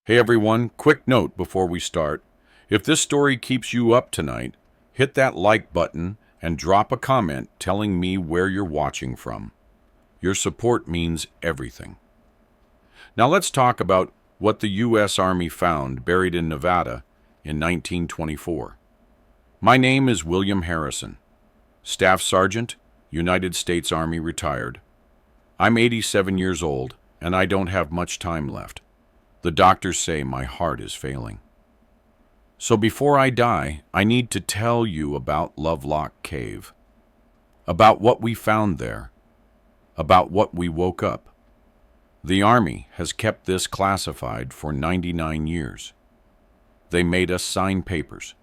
Hey everyone, quick note before we start. If this story keeps you up tonight, hit that like button and drop a comment telling me where you're watching from. Your support means everything. Now let's talk about what the U.S. Army found buried in Nevada in 1924. My name is William Harrison, Staff Sergeant, United States Army retired. I'm 87 years old and I don't have much time left. The doctors say my heart is failing. So before I die, I need to tell you about Lovelock Cave, about what we found there, about what we woke up. The Army has kept this classified for 99 years. They made us sign papers,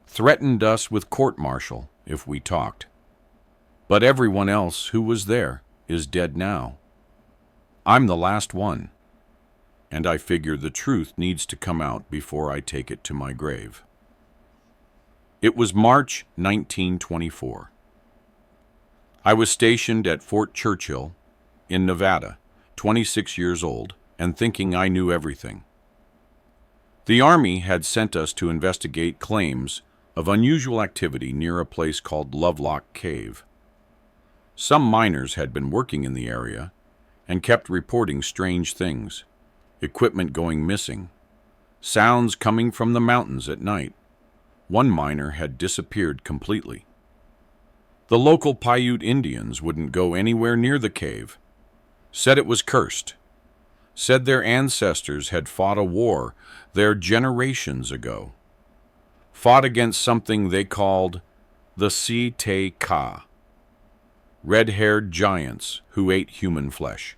threatened us with court-martial if we talked. But everyone else who was there is dead now. I'm the last one, and I figure the truth needs to come out before I take it to my grave. It was March 1924. I was stationed at Fort Churchill in Nevada, 26 years old, and thinking I knew everything. The Army had sent us to investigate claims of unusual activity near a place called Lovelock Cave. Some miners had been working in the area and kept reporting strange things, equipment going missing, sounds coming from the mountains at night. One miner had disappeared completely. The local Paiute Indians wouldn't go anywhere near the cave, said it was cursed, said their ancestors had fought a war there generations ago, fought against something they called the SI-TE-CAH, red-haired giants who ate human flesh.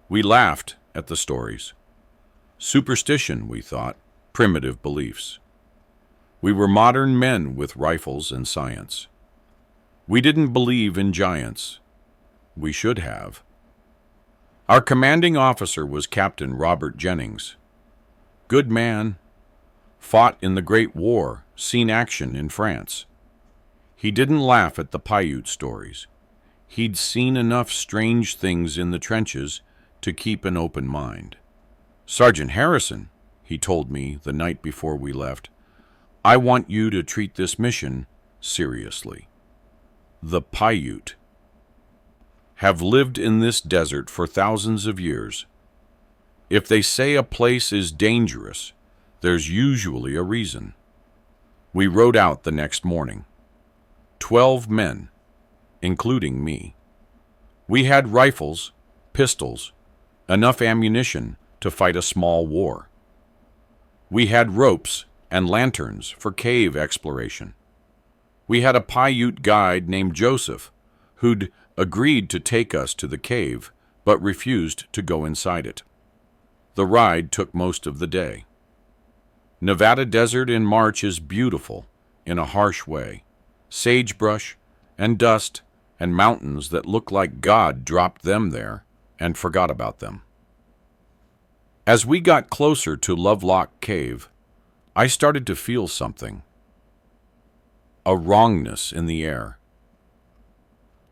We laughed at the stories. Superstition, we thought, primitive beliefs. We were modern men with rifles and science. We didn't believe in giants. We should have. Our commanding officer was Captain Robert Jennings. Good man. Fought in the Great War, seen action in France. He didn't laugh at the Paiute stories. He'd seen enough strange things in the trenches to keep an open mind. Sergeant Harrison, he told me the night before we left, I want you to treat this mission seriously. The Paiute have lived in this desert for thousands of years. If they say a place is dangerous, there's usually a reason. We rode out the next morning. 12 men, including me. We had rifles, pistols, enough ammunition to fight a small war. We had ropes and lanterns for cave exploration. We had a Paiute guide named Joseph who'd agreed to take us to the cave but refused to go inside it. The ride took most of the day. Nevada desert in March is beautiful in a harsh way. Sagebrush and dust and mountains that look like God dropped them there and forgot about them. As we got closer to Lovelock Cave, I started to feel something. A wrongness in the air.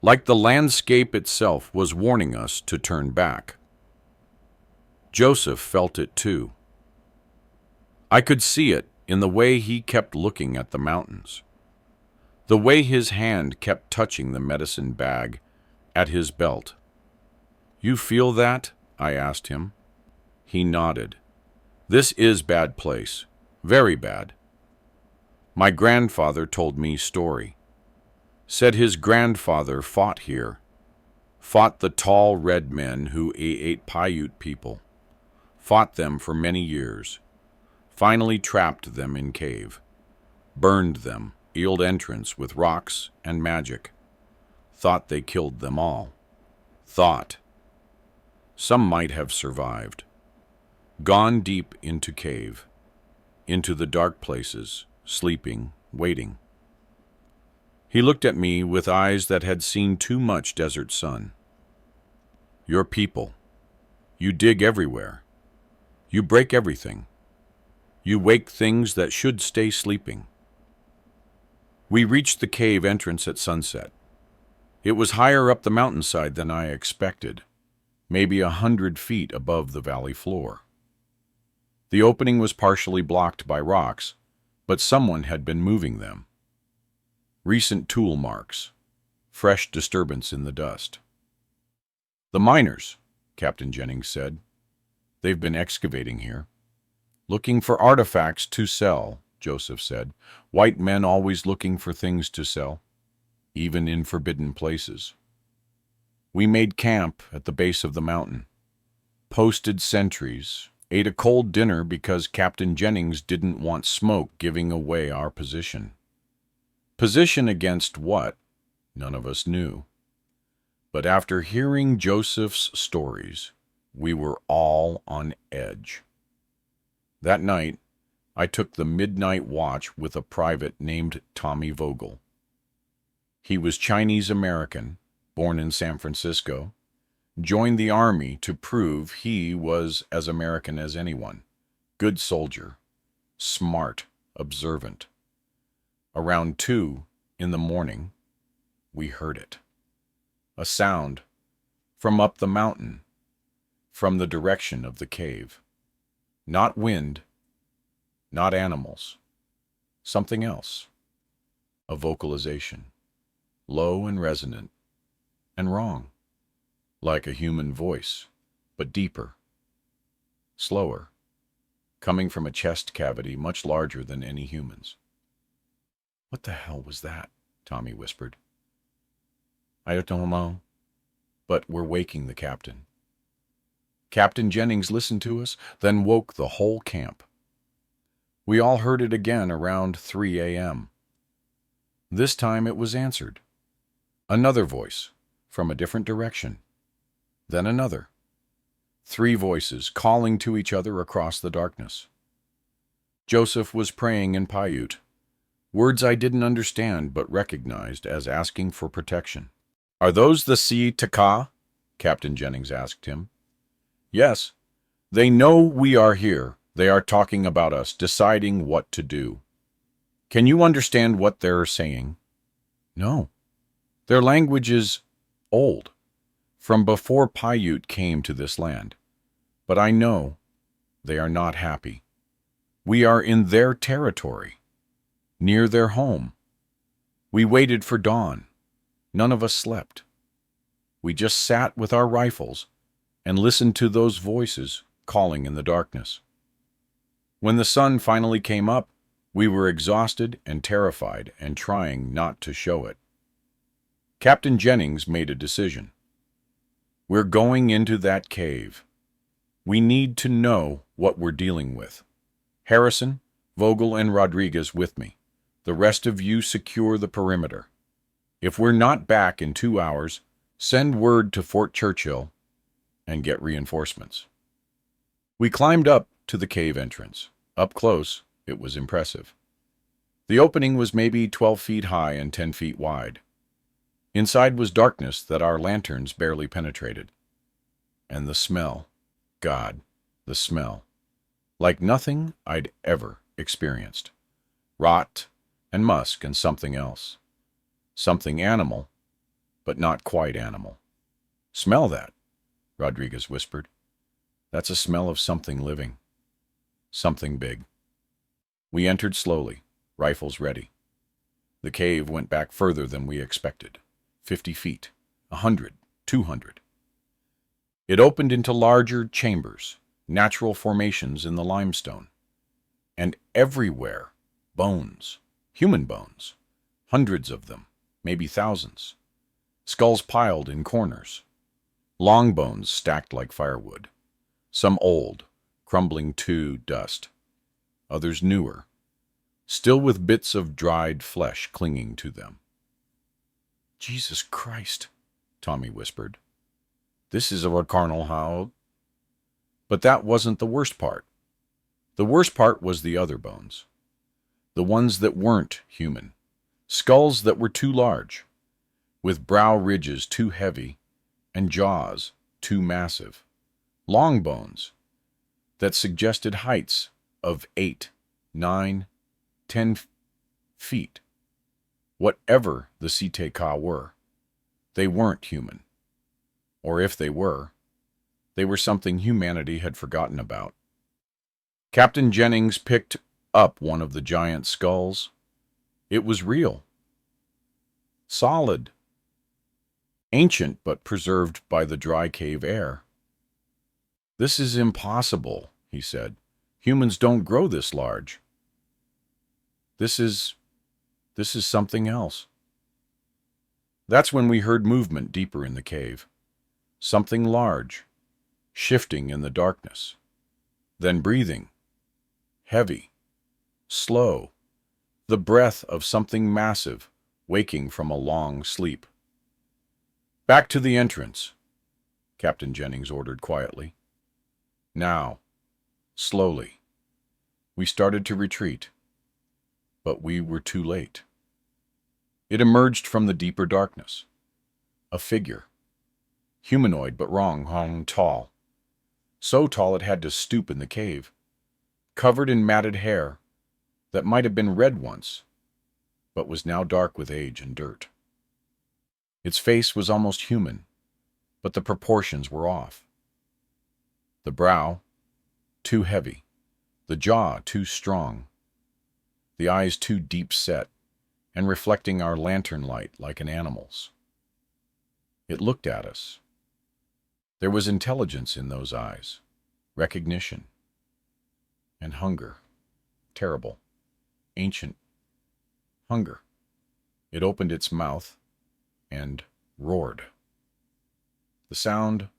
Like the landscape itself was warning us to turn back. Joseph felt it too. I could see it in the way he kept looking at the mountains. The way his hand kept touching the medicine bag at his belt. You feel that? I asked him. He nodded. This is bad place. Very bad. My grandfather told me story. Said his grandfather fought here. Fought the tall red men who ate Paiute people. Fought them for many years. Finally trapped them in cave. Burned them, sealed entrance with rocks and magic. Thought they killed them all. Thought. Some might have survived. Gone deep into cave. Into the dark places, sleeping, waiting. He looked at me with eyes that had seen too much desert sun. Your people. You dig everywhere. You break everything. You wake things that should stay sleeping. We reached the cave entrance at sunset. It was higher up the mountainside than I expected, maybe 100 feet above the valley floor. The opening was partially blocked by rocks, but someone had been moving them. Recent tool marks. Fresh disturbance in the dust. "The miners," Captain Jennings said. "They've been excavating here." "Looking for artifacts to sell," Joseph said. "White men always looking for things to sell, even in forbidden places." We made camp at the base of the mountain. Posted sentries. Ate a cold dinner because Captain Jennings didn't want smoke giving away our position. Position against what? None of us knew. But after hearing Joseph's stories, we were all on edge. That night, I took the midnight watch with a private named Tommy Vogel. He was Chinese-American, born in San Francisco, joined the Army to prove he was as American as anyone. Good soldier, smart, observant. Around 2 in the morning, we heard it. A sound from up the mountain, from the direction of the cave. Not wind, not animals, something else. A vocalization, low and resonant, and wrong. Like a human voice, but deeper, slower, coming from a chest cavity much larger than any human's. "What the hell was that?" Tommy whispered. "I don't know, but we're waking the captain." Captain Jennings listened to us, then woke the whole camp. We all heard it again around 3 a.m. This time it was answered. Another voice, from a different direction. Then another. 3 voices calling to each other across the darkness. Joseph was praying in Paiute, words I didn't understand but recognized as asking for protection. "Are those the SI-TE-CAH?" Captain Jennings asked him. "Yes. They know we are here. They are talking about us, deciding what to do." "Can you understand what they're saying?" "No. Their language is old, from before Paiute came to this land. But I know they are not happy. We are in their territory, near their home. We waited for dawn. None of us slept. We just sat with our rifles and listened to those voices calling in the darkness. When the sun finally came up, we were exhausted and terrified and trying not to show it. Captain Jennings made a decision. We're going into that cave. We need to know what we're dealing with. Harrison, Vogel, and Rodriguez with me. The rest of you secure the perimeter. If we're not back in 2 hours, send word to Fort Churchill and get reinforcements. We climbed up to the cave entrance. Up close, it was impressive. The opening was maybe 12 feet high and 10 feet wide. Inside was darkness that our lanterns barely penetrated. And the smell, God, the smell, like nothing I'd ever experienced. Rot and musk and something else. Something animal, but not quite animal. "Smell that," Rodriguez whispered. "That's a smell of something living. Something big." We entered slowly, rifles ready. The cave went back further than we expected. 50 feet, 100, 200. It opened into larger chambers, natural formations in the limestone. And everywhere, bones, human bones, hundreds of them, maybe thousands. Skulls piled in corners. Long bones stacked like firewood. Some old, crumbling to dust. Others newer, still with bits of dried flesh clinging to them. "Jesus Christ," Tommy whispered. "This is a carnal how." But that wasn't the worst part. The worst part was the other bones. The ones that weren't human. Skulls that were too large, with brow ridges too heavy and jaws too massive. Long bones that suggested heights of 8, 9, 10 feet. Whatever the SI-TE-CAH were, they weren't human. Or if they were something humanity had forgotten about. Captain Jennings picked up one of the giant skulls. It was real. Solid. Ancient but preserved by the dry cave air. "This is impossible," he said. "Humans don't grow this large. This is something else." That's when we heard movement deeper in the cave. Something large, shifting in the darkness. Then breathing. Heavy. Slow. The breath of something massive, waking from a long sleep. "Back to the entrance," Captain Jennings ordered quietly. Now, slowly. We started to retreat, but we were too late. It emerged from the deeper darkness. A figure. Humanoid but wrong, tall. So tall it had to stoop in the cave. Covered in matted hair that might have been red once, but was now dark with age and dirt. Its face was almost human, but the proportions were off. The brow, too heavy. The jaw, too strong. The eyes too deep set, and reflecting our lantern light like an animal's. It looked at us. There was intelligence in those eyes, recognition, and hunger. Terrible, ancient hunger. It opened its mouth and roared. The sound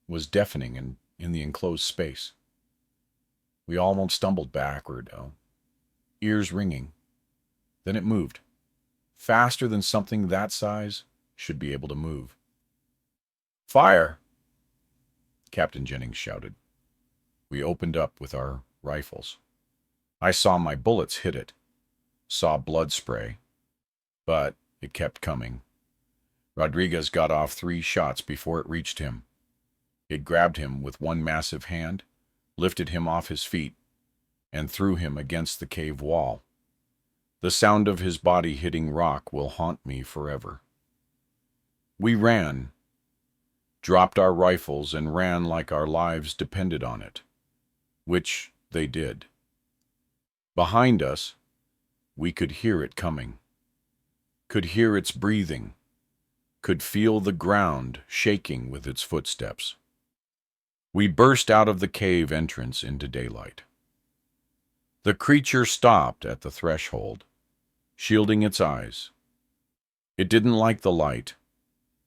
was deafening in the enclosed space. We almost stumbled backward, ears ringing. Then it moved, faster than something that size should be able to move. "Fire!" Captain Jennings shouted. We opened up with our rifles. I saw my bullets hit it, saw blood spray, but it kept coming. Rodriguez got off 3 shots before it reached him. It grabbed him with one massive hand, lifted him off his feet, and threw him against the cave wall. The sound of his body hitting rock will haunt me forever. We ran, dropped our rifles, and ran like our lives depended on it, which they did. Behind us, we could hear it coming, could hear its breathing, could feel the ground shaking with its footsteps. We burst out of the cave entrance into daylight. The creature stopped at the threshold, shielding its eyes. It didn't like the light,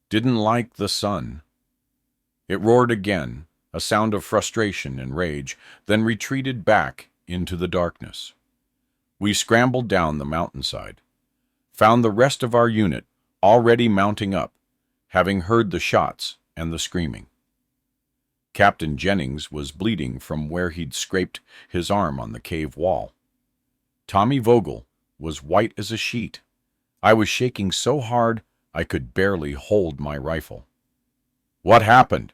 didn't like the sun. It roared again, a sound of frustration and rage, then retreated back into the darkness. We scrambled down the mountainside, found the rest of our unit already mounting up, having heard the shots and the screaming. Captain Jennings was bleeding from where he'd scraped his arm on the cave wall. Tommy Vogel was white as a sheet. I was shaking so hard I could barely hold my rifle. "What happened?"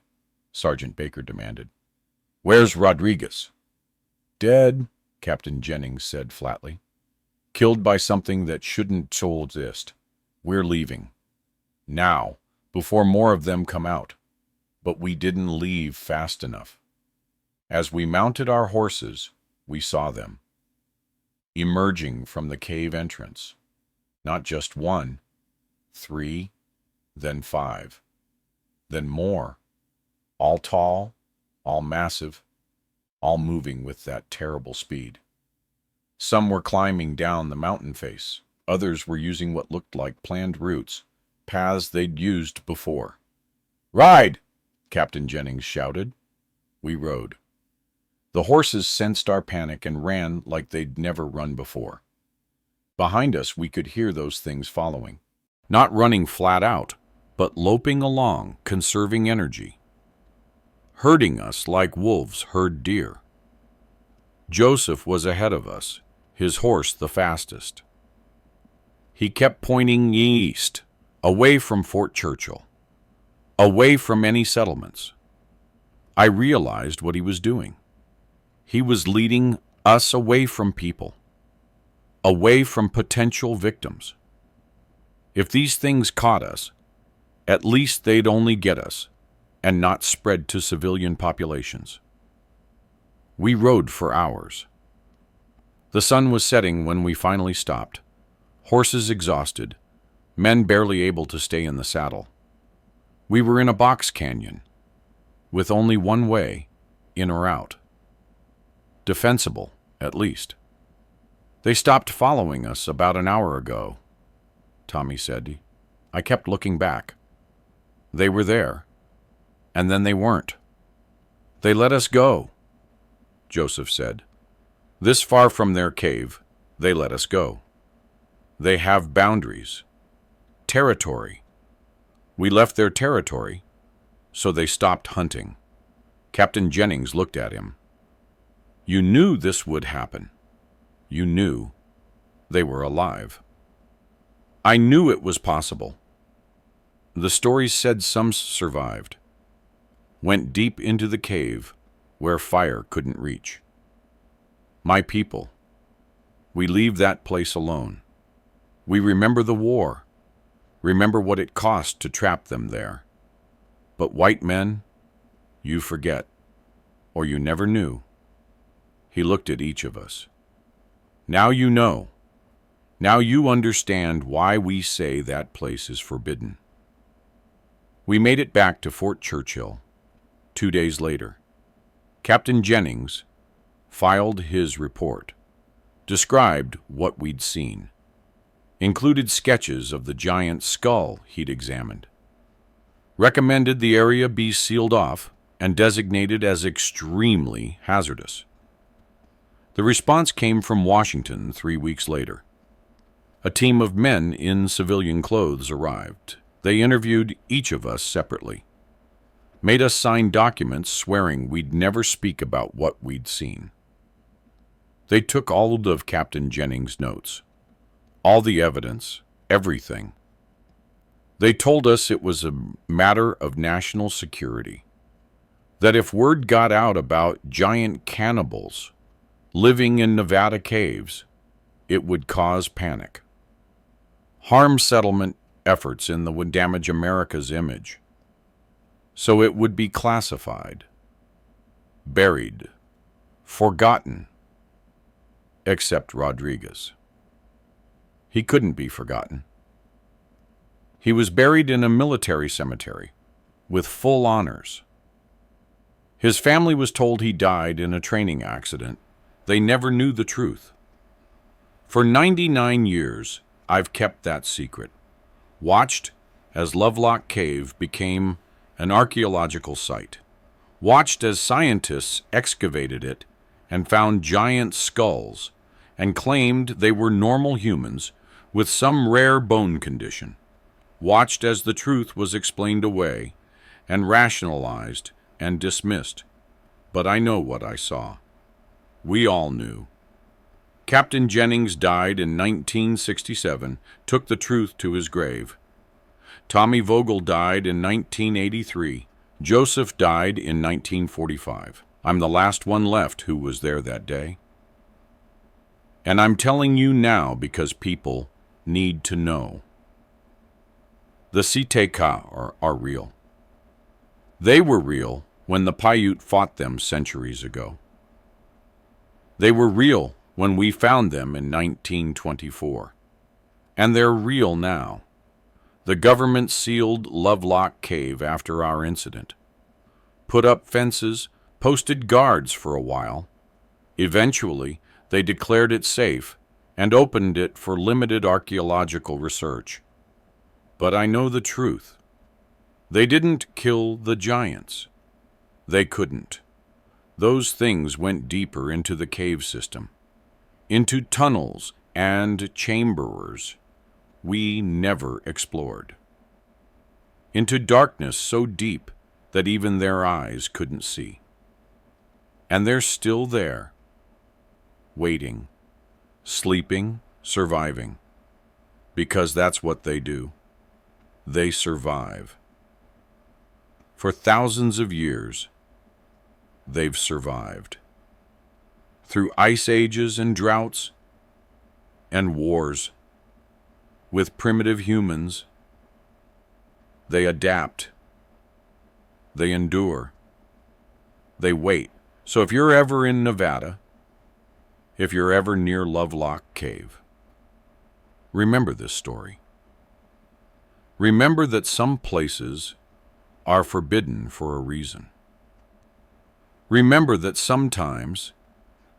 Sergeant Baker demanded. "Where's Rodriguez?" "Dead," Captain Jennings said flatly. "Killed by something that shouldn't so exist. We're leaving. Now, before more of them come out." But we didn't leave fast enough. As we mounted our horses, we saw them, emerging from the cave entrance. Not just 1, 3, then 5, then more. All tall, all massive, all moving with that terrible speed. Some were climbing down the mountain face. Others were using what looked like planned routes, paths they'd used before. "Ride!" Captain Jennings shouted. We rode. The horses sensed our panic and ran like they'd never run before. Behind us, we could hear those things following. Not running flat out, but loping along, conserving energy. Herding us like wolves herd deer. Joseph was ahead of us, his horse the fastest. He kept pointing east, away from Fort Churchill, away from any settlements. I realized what he was doing. He was leading us away from people, away from potential victims. If these things caught us, at least they'd only get us and not spread to civilian populations. We rode for hours. The sun was setting when we finally stopped, horses exhausted, men barely able to stay in the saddle. We were in a box canyon, with only one way, in or out. Defensible, at least. They stopped following us about an hour ago, Tommy said. I kept looking back. They were there, and then they weren't. They let us go, Joseph said. This far from their cave, they let us go. They have boundaries, territory. We left their territory, so they stopped hunting. Captain Jennings looked at him. You knew this would happen. You knew they were alive. I knew it was possible. The stories said some survived, went deep into the cave where fire couldn't reach. My people, we leave that place alone. We remember the war, remember what it cost to trap them there. But white men, you forget, or you never knew. He looked at each of us. Now you know. Now you understand why we say that place is forbidden. We made it back to Fort Churchill 2 days later. Captain Jennings filed his report, described what we'd seen, included sketches of the giant skull he'd examined, recommended the area be sealed off and designated as extremely hazardous. The response came from Washington 3 weeks later. A team of men in civilian clothes arrived. They interviewed each of us separately, made us sign documents swearing we'd never speak about what we'd seen. They took all of Captain Jennings' notes, all the evidence, everything. They told us it was a matter of national security, that if word got out about giant cannibals living in Nevada caves, it would cause panic, harm settlement efforts and would damage America's image. So it would be classified, buried, forgotten, except Rodriguez. He couldn't be forgotten. He was buried in a military cemetery with full honors. His family was told he died in a training accident. They never knew the truth. For 99 years, I've kept that secret, watched as Lovelock Cave became an archaeological site, watched as scientists excavated it and found giant skulls and claimed they were normal humans with some rare bone condition, watched as the truth was explained away and rationalized and dismissed. But I know what I saw. We all knew. Captain Jennings died in 1967, took the truth to his grave. Tommy Vogel died in 1983. Joseph died in 1945. I'm the last one left who was there that day. And I'm telling you now because people need to know. The SI-TE-CAH are real. They were real when the Paiute fought them centuries ago. They were real when we found them in 1924. And they're real now. The government sealed Lovelock Cave after our incident, put up fences, posted guards for a while. Eventually, they declared it safe and opened it for limited archaeological research. But I know the truth. They didn't kill the giants. They couldn't. Those things went deeper into the cave system, into tunnels and chambers we never explored, into darkness so deep that even their eyes couldn't see. And they're still there, waiting, sleeping, surviving, because that's what they do. They survive. For thousands of years, they've survived. Through ice ages and droughts and wars, with primitive humans, they adapt, they endure, they wait So if you're ever in Nevada, if you're ever near Lovelock Cave, remember this story. Remember that some places are forbidden for a reason. Remember that sometimes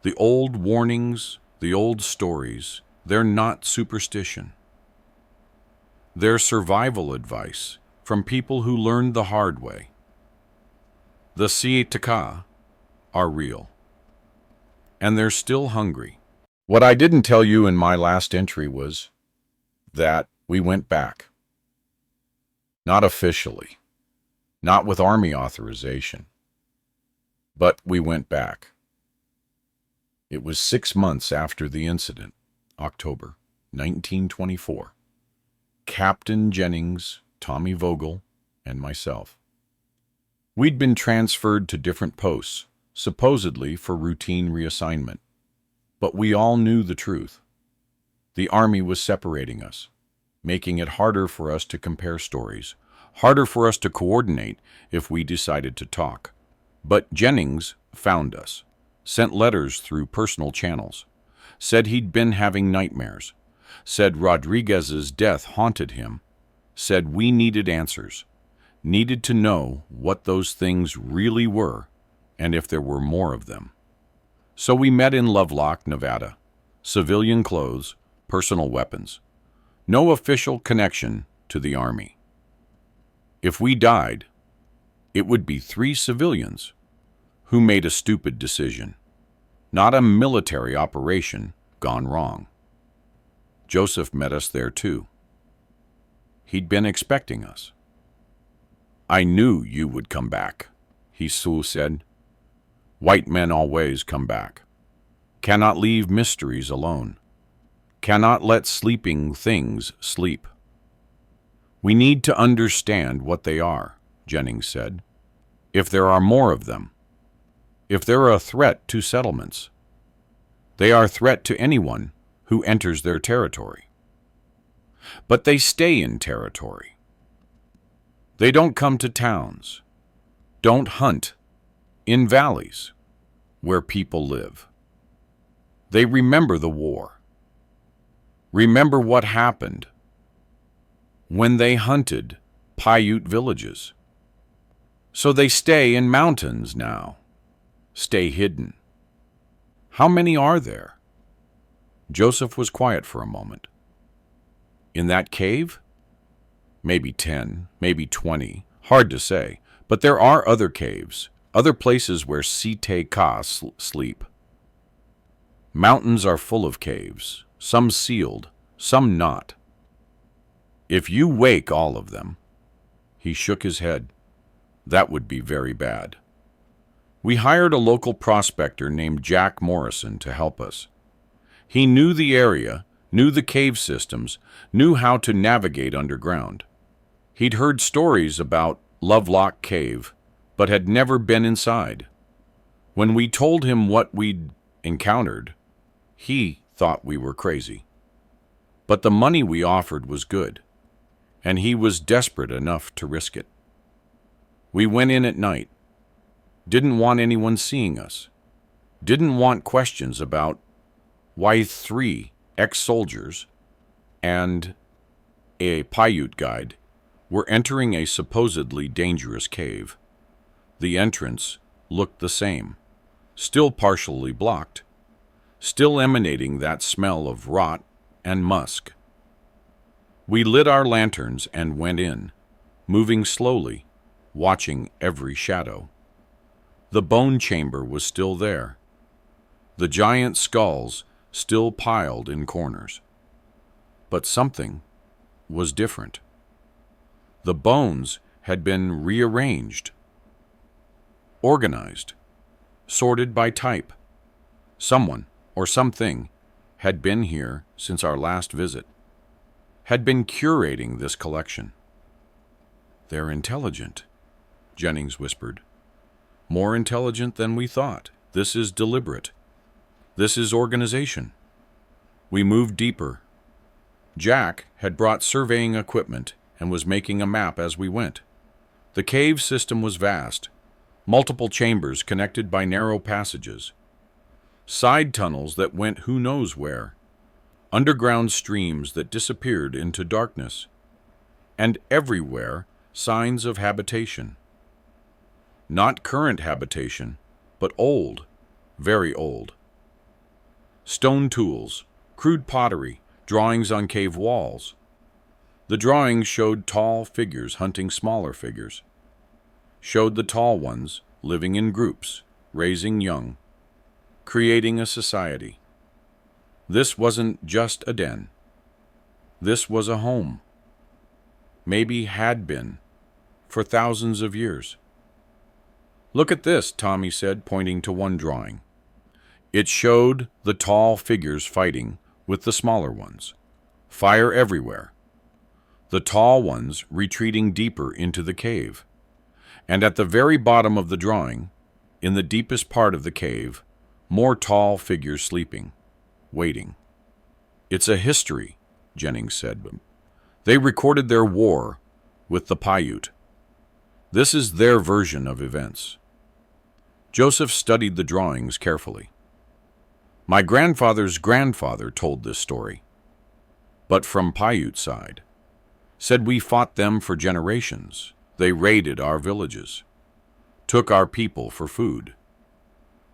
the old warnings, the old stories, they're not superstition. They're survival advice from people who learned the hard way. The SI-TE-CAH are real, and they're still hungry. What I didn't tell you in my last entry was that we went back. Not officially, not with Army authorization, but we went back. It was 6 months after the incident, October 1924. Captain Jennings, Tommy Vogel, and myself. We'd been transferred to different posts, supposedly for routine reassignment. But we all knew the truth. The Army was separating us, making it harder for us to compare stories, harder for us to coordinate if we decided to talk. But Jennings found us, sent letters through personal channels, said he'd been having nightmares, said Rodriguez's death haunted him, said we needed answers, needed to know what those things really were and if there were more of them. So we met in Lovelock, Nevada. Civilian clothes, personal weapons. No official connection to the Army. If we died, it would be 3 civilians who made a stupid decision, not a military operation gone wrong. Joseph met us there too. He'd been expecting us. I knew you would come back, he said. White men always come back. Cannot leave mysteries alone. Cannot let sleeping things sleep. We need to understand what they are, Jennings said. If there are more of them. If they're a threat to settlements. They are a threat to anyone who enters their territory. But they stay in territory. They don't come to towns. Don't hunt in valleys where people live. They remember the war. Remember what happened when they hunted Paiute villages. So they stay in mountains now, stay hidden. How many are there? Joseph was quiet for a moment. In that cave? Maybe 10, maybe 20, hard to say, but there are other caves, other places where SI-TE-CAH sleep. Mountains are full of caves, some sealed, some not. If you wake all of them, he shook his head, that would be very bad. We hired a local prospector named Jack Morrison to help us. He knew the area, knew the cave systems, knew how to navigate underground. He'd heard stories about Lovelock Cave, but had never been inside. When we told him what we'd encountered, he thought we were crazy. But the money we offered was good, and he was desperate enough to risk it. We went in at night. Didn't want anyone seeing us. Didn't want questions about why 3 ex-soldiers and a Paiute guide were entering a supposedly dangerous cave. The entrance looked the same, still partially blocked, still emanating that smell of rot and musk. We lit our lanterns and went in, moving slowly, watching every shadow. The bone chamber was still there. The giant skulls still piled in corners. But something was different. The bones had been rearranged, organized, sorted by type. Someone or something had been here since our last visit, had been curating this collection. They're intelligent, Jennings whispered. More intelligent than we thought. This is deliberate. This is organization. We moved deeper. Jack had brought surveying equipment and was making a map as we went. The cave system was vast, Multiple chambers connected by narrow passages. Side tunnels that went who knows where. Underground streams that disappeared into darkness. And everywhere, signs of habitation. Not current habitation, but old, very old. Stone tools, crude pottery, drawings on cave walls. The drawings showed tall figures hunting smaller figures. Showed the tall ones living in groups, raising young, creating a society. This wasn't just a den. This was a home. Maybe had been, for thousands of years. "Look at this," Tommy said, pointing to one drawing. It showed the tall figures fighting with the smaller ones. Fire everywhere. The tall ones retreating deeper into the cave. And at the very bottom of the drawing, in the deepest part of the cave, more tall figures sleeping, waiting. "It's a history," Jennings said. "They recorded their war with the Paiute. This is their version of events." Joseph studied the drawings carefully. "My grandfather's grandfather told this story, but from Paiute side. Said we fought them for generations. They raided our villages, took our people for food.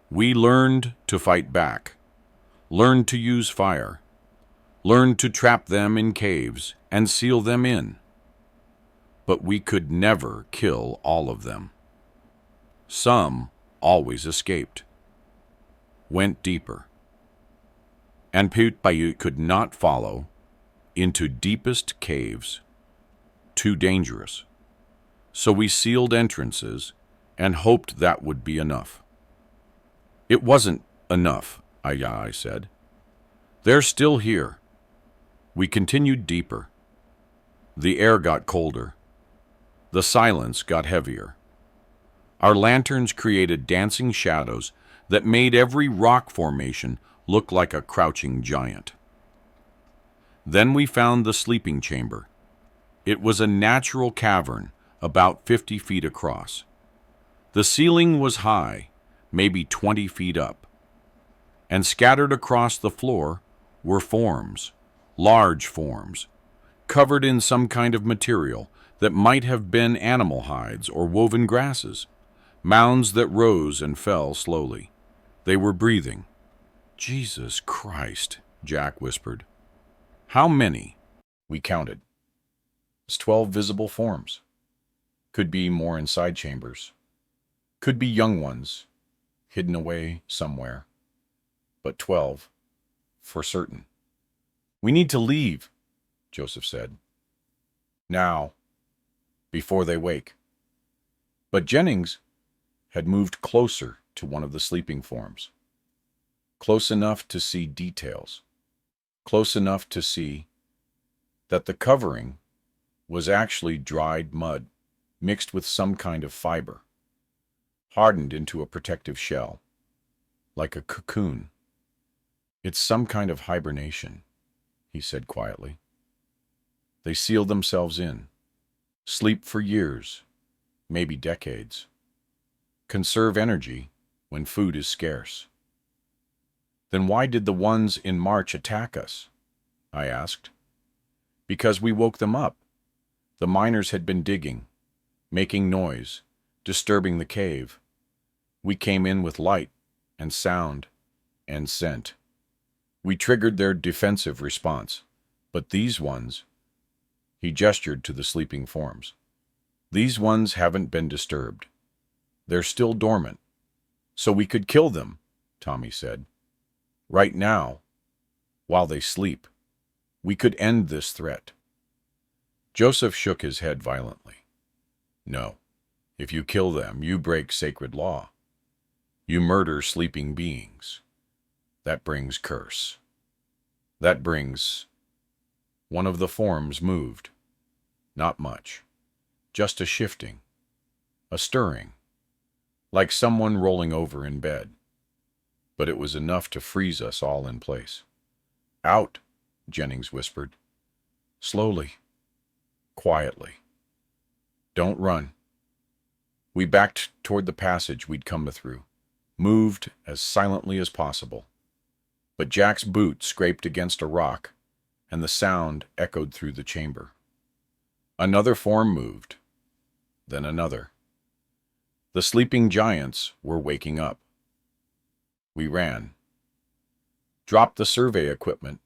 We learned to fight back, learned to use fire, learned to trap them in caves and seal them in. But we could never kill all of them. Some always escaped, went deeper. And Paiute could not follow into deepest caves, too dangerous. So we sealed entrances and hoped that would be enough." "It wasn't enough," I said. "They're still here." We continued deeper. The air got colder. The silence got heavier. Our lanterns created dancing shadows that made every rock formation look like a crouching giant. Then we found the sleeping chamber. It was a natural cavern about 50 feet across. The ceiling was high, maybe 20 feet up, and scattered across the floor were forms, large forms, covered in some kind of material that might have been animal hides or woven grasses, mounds that rose and fell slowly. They were breathing. "Jesus Christ," Jack whispered. "How many?" We counted. It's 12 visible forms. Could be more in side chambers. Could be young ones, hidden away somewhere. But 12, for certain. "We need to leave," Joseph said. "Now, before they wake." But Jennings had moved closer to one of the sleeping forms. Close enough to see details. Close enough to see that the covering was actually dried mud mixed with some kind of fiber, hardened into a protective shell, like a cocoon. "It's some kind of hibernation," he said quietly. "They seal themselves in, sleep for years, maybe decades, conserve energy when food is scarce." "Then why did the ones in March attack us?" I asked. "Because we woke them up. The miners had been digging, making noise, disturbing the cave. We came in with light and sound and scent. We triggered their defensive response. But these ones," he gestured to the sleeping forms, "these ones haven't been disturbed. They're still dormant. So we could kill them," Tommy said. "Right now, while they sleep. We could end this threat." Joseph shook his head violently. "No. If you kill them, you break sacred law. You murder sleeping beings. That brings curse. That brings..." One of the forms moved. Not much. Just a shifting. A stirring. Like someone rolling over in bed. But it was enough to freeze us all in place. "Out," Jennings whispered. "Slowly. Quietly. Don't run. We backed toward the passage we'd come through, moved as silently as possible. But Jack's boot scraped against a rock, and the sound echoed through the chamber. Another form moved, then another. The sleeping giants were waking up. We ran, dropped the survey equipment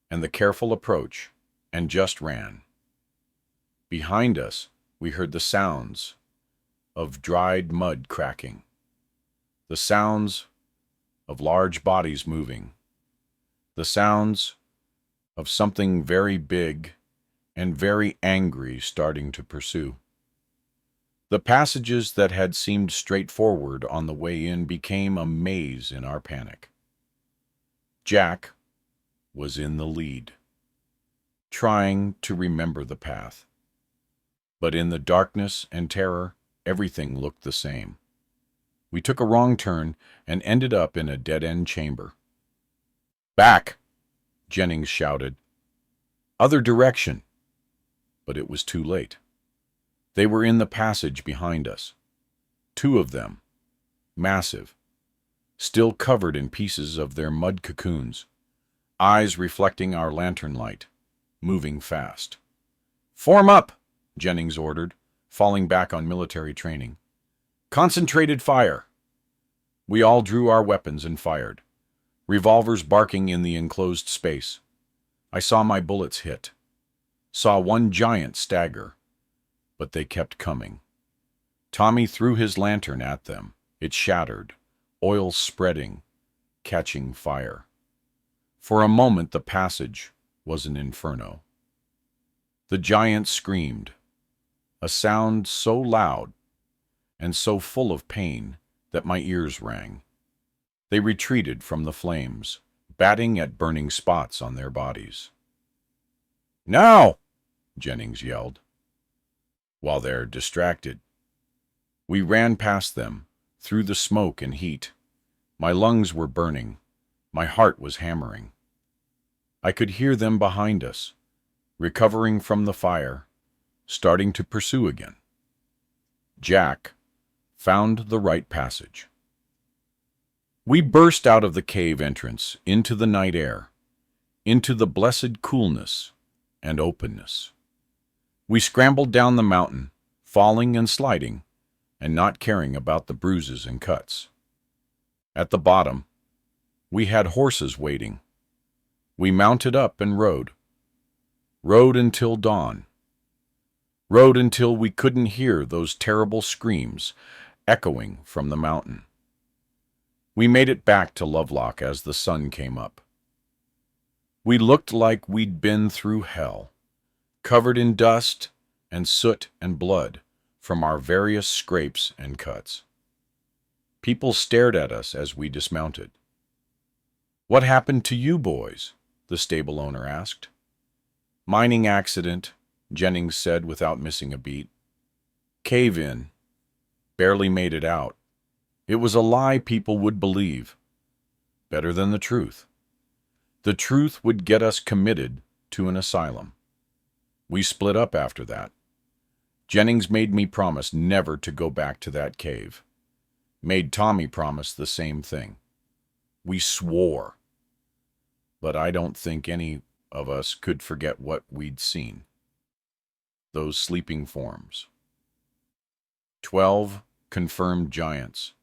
and the careful approach, and just ran. Behind us, we heard the sounds of dried mud cracking, the sounds of large bodies moving, the sounds of something very big and very angry starting to pursue. The passages that had seemed straightforward on the way in became a maze in our panic. Jack was in the lead, trying to remember the path. But in the darkness and terror, everything looked the same. We took a wrong turn and ended up in a dead-end chamber. "Back!" Jennings shouted. "Other direction!" But it was too late. They were in the passage behind us. Two of them, massive, still covered in pieces of their mud cocoons, eyes reflecting our lantern light, moving fast. "Form up!" Jennings ordered, falling back on military training. "Concentrated fire!" We all drew our weapons and fired, revolvers barking in the enclosed space. I saw my bullets hit, saw one giant stagger, but they kept coming. Tommy threw his lantern at them. It shattered, oil spreading, catching fire. For a moment the passage was an inferno. The giant screamed, a sound so loud and so full of pain that my ears rang. They retreated from the flames, batting at burning spots on their bodies. "Now!" Jennings yelled. While they're distracted, we ran past them, through the smoke and heat. My lungs were burning. My heart was hammering. I could hear them behind us, recovering from the fire, starting to pursue again. Jack found the right passage. We burst out of the cave entrance into the night air, into the blessed coolness and openness. We scrambled down the mountain, falling and sliding, and not caring about the bruises and cuts. At the bottom, we had horses waiting. We mounted up and rode. Rode until dawn. Rode until we couldn't hear those terrible screams echoing from the mountain. We made it back to Lovelock as the sun came up. We looked like we'd been through hell, covered in dust and soot and blood from our various scrapes and cuts. People stared at us as we dismounted. "What happened to you boys?" the stable owner asked. "Mining accident," Jennings said without missing a beat. "Cave-in. Barely made it out. It was a lie people would believe. Better than the truth. The truth would get us committed to an asylum. We split up after that. Jennings made me promise never to go back to that cave. Made Tommy promise the same thing. We swore. But I don't think any of us could forget what we'd seen. Those sleeping forms. 12 confirmed giants,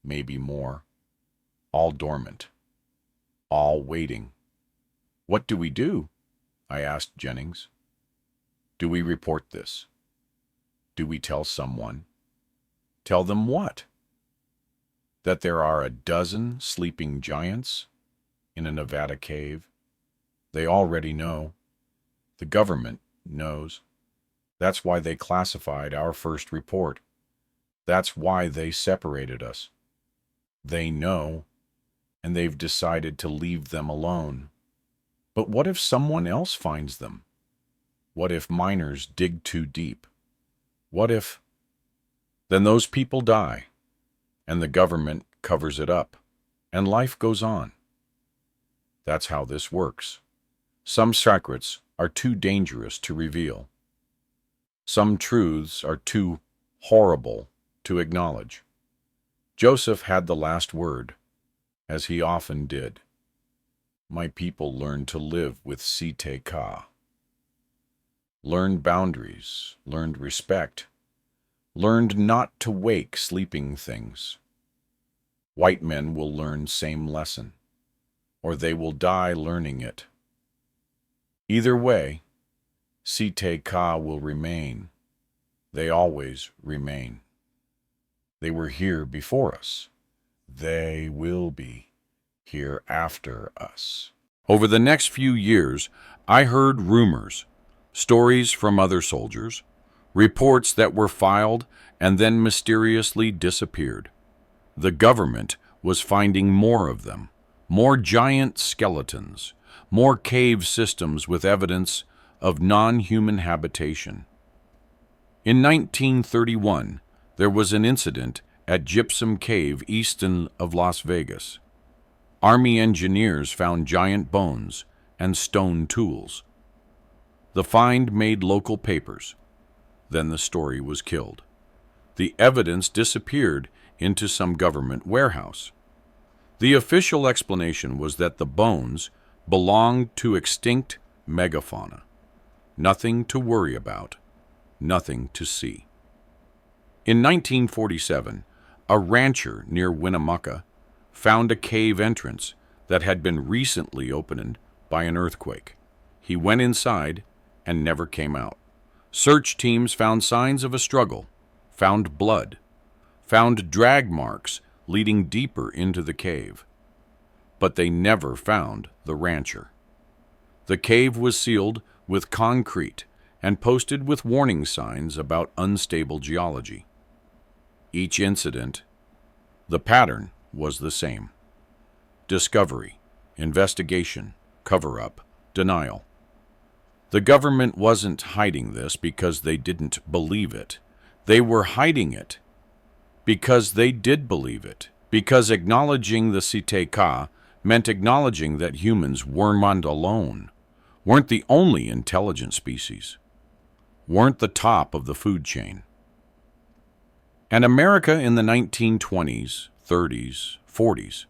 maybe more, all dormant, all waiting. "What do we do?" I asked Jennings. "Do we report this? Do we tell someone? Tell them what? That there are a dozen sleeping giants in a Nevada cave? They already know. The government knows. That's why they classified our first report. That's why they separated us. They know, and they've decided to leave them alone. But what if someone else finds them? What if miners dig too deep? What if... Then those people die, and the government covers it up, and life goes on. That's how this works. Some secrets are too dangerous to reveal. Some truths are too horrible to acknowledge. Joseph had the last word, as he often did. My people learned to live with SI-TE-CAH. Learned boundaries, learned respect, learned not to wake sleeping things. White men will learn same lesson, or they will die learning it. Either way, SI-TE-CAH will remain. They always remain. They were here before us. They will be here after us. Over the next few years, I heard rumors, stories from other soldiers, reports that were filed and then mysteriously disappeared. The government was finding more of them, more giant skeletons, more cave systems with evidence of non-human habitation. In 1931, there was an incident at Gypsum Cave east of Las Vegas. Army engineers found giant bones and stone tools. The find made local papers. Then the story was killed. The evidence disappeared into some government warehouse. The official explanation was that the bones belonged to extinct megafauna. Nothing to worry about, nothing to see. In 1947, a rancher near Winnemucca found a cave entrance that had been recently opened by an earthquake. He went inside and never came out. Search teams found signs of a struggle, found blood, found drag marks leading deeper into the cave. But they never found the rancher. The cave was sealed with concrete and posted with warning signs about unstable geology. Each incident, the pattern was the same. Discovery, investigation, cover-up, denial. The government wasn't hiding this because they didn't believe it. They were hiding it because they did believe it, because acknowledging the SI-TE-CAH meant acknowledging that humans weren't alone, weren't the only intelligent species, weren't the top of the food chain. And America in the 1920s, 30s, 40s,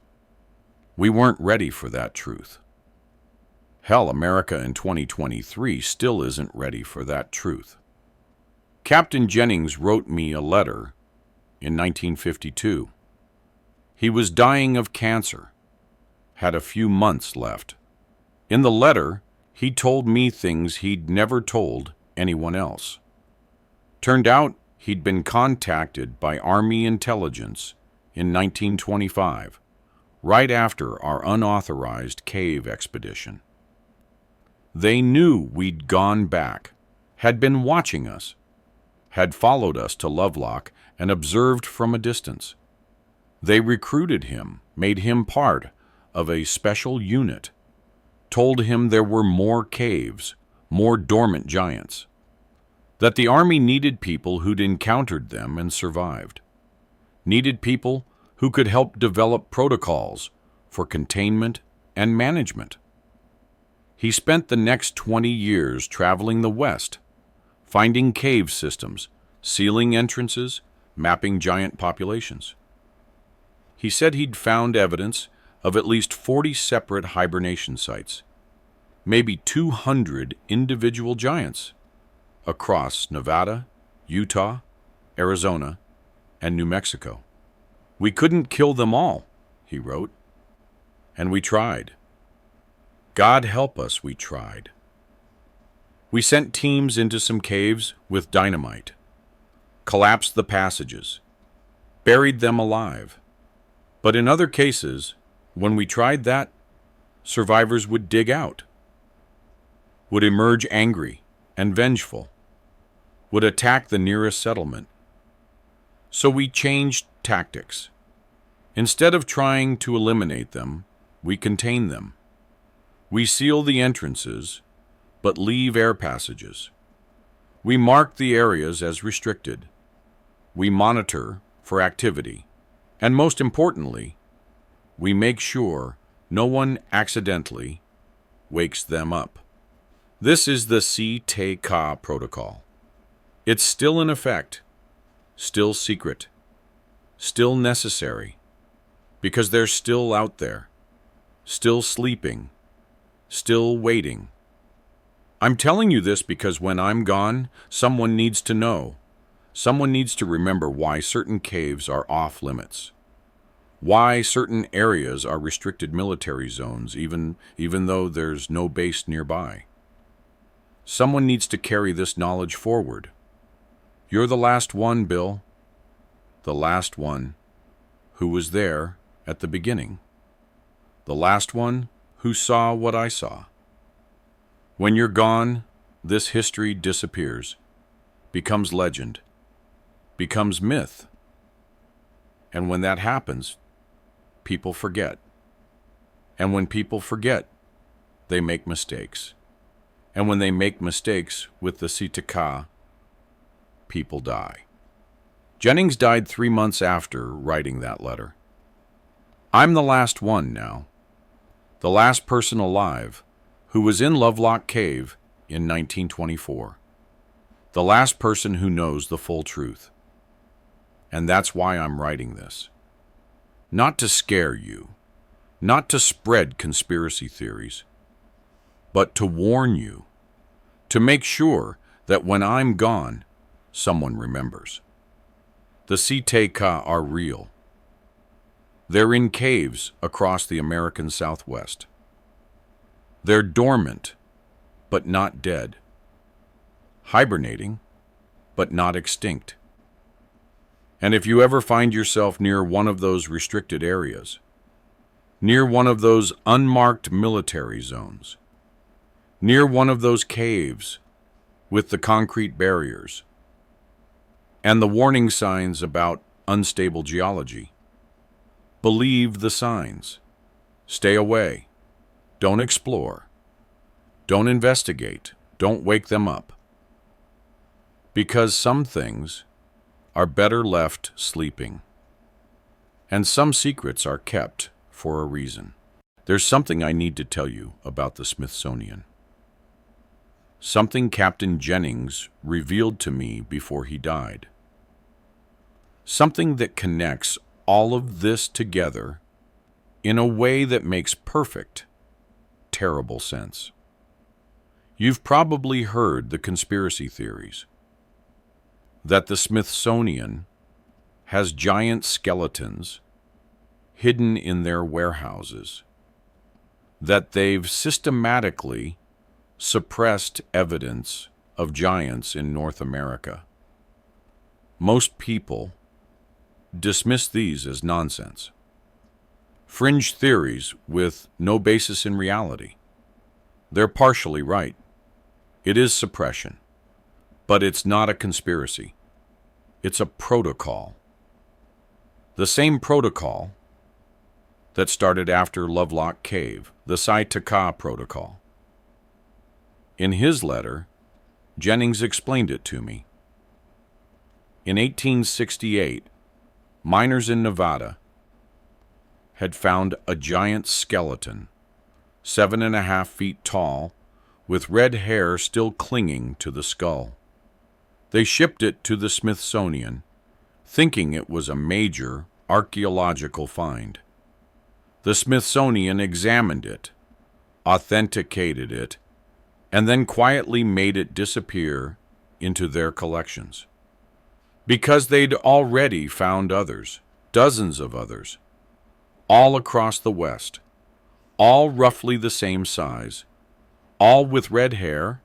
we weren't ready for that truth. Hell, America in 2023 still isn't ready for that truth. Captain Jennings wrote me a letter in 1952. He was dying of cancer, had a few months left. In the letter, he told me things he'd never told anyone else. Turned out he'd been contacted by Army intelligence in 1925, right after our unauthorized cave expedition. They knew we'd gone back, had been watching us, had followed us to Lovelock and observed from a distance. They recruited him, made him part of a special unit, told him there were more caves, more dormant giants, that the Army needed people who'd encountered them and survived, needed people who could help develop protocols for containment and management. He spent the next 20 years traveling the West, finding cave systems, sealing entrances, mapping giant populations. He said he'd found evidence of at least 40 separate hibernation sites, maybe 200 individual giants across Nevada, Utah, Arizona, and New Mexico. We couldn't kill them all, he wrote, and we tried. God help us, we tried. We sent teams into some caves with dynamite, collapsed the passages, buried them alive. But in other cases, when we tried that, survivors would dig out, would emerge angry and vengeful, would attack the nearest settlement. So we changed tactics. Instead of trying to eliminate them, we contain them. We seal the entrances, but leave air passages. We mark the areas as restricted. We monitor for activity. And most importantly, we make sure no one accidentally wakes them up. This is the SI-TE-CAH Protocol. It's still in effect, still secret, still necessary, because they're still out there, still sleeping, still waiting. I'm telling you this because when I'm gone, someone needs to know. Someone needs to remember why certain caves are off limits, why certain areas are restricted military zones even though there's no base nearby. Someone needs to carry this knowledge forward. You're the last one, Bill. The last one who was there at the beginning. The last one who saw what I saw. When you're gone, this history disappears, becomes legend, becomes myth. And when that happens, people forget. And when people forget, they make mistakes. And when they make mistakes with the SI-TE-CAH, people die. Jennings died 3 months after writing that letter. I'm the last one now, the last person alive who was in Lovelock Cave in 1924, the last person who knows the full truth. And that's why I'm writing this. Not to scare you, not to spread conspiracy theories, but to warn you, to make sure that when I'm gone, someone remembers. The SI-TE-CAH are real. They're in caves across the American Southwest. They're dormant, but not dead. Hibernating, but not extinct. And if you ever find yourself near one of those restricted areas, near one of those unmarked military zones, near one of those caves with the concrete barriers, and the warning signs about unstable geology, believe the signs. Stay away. Don't explore. Don't investigate. Don't wake them up. Because some things are better left sleeping. And some secrets are kept for a reason. There's something I need to tell you about the Smithsonian. Something Captain Jennings revealed to me before he died. Something that connects all of this together in a way that makes perfect, terrible sense. You've probably heard the conspiracy theories that the Smithsonian has giant skeletons hidden in their warehouses, that they've systematically suppressed evidence of giants in North America. Most people dismiss these as nonsense, fringe theories with no basis in reality. They're partially right. It is suppression, but it's not a conspiracy. It's a protocol. The same protocol that started after Lovelock Cave, the SI-TE-CAH Protocol. In his letter, Jennings explained it to me. In 1868, miners in Nevada had found a giant skeleton, 7.5 feet tall, with red hair still clinging to the skull. They shipped it to the Smithsonian, thinking it was a major archaeological find. The Smithsonian examined it, authenticated it, and then quietly made it disappear into their collections. Because they'd already found others, dozens of others, all across the West, all roughly the same size, all with red hair,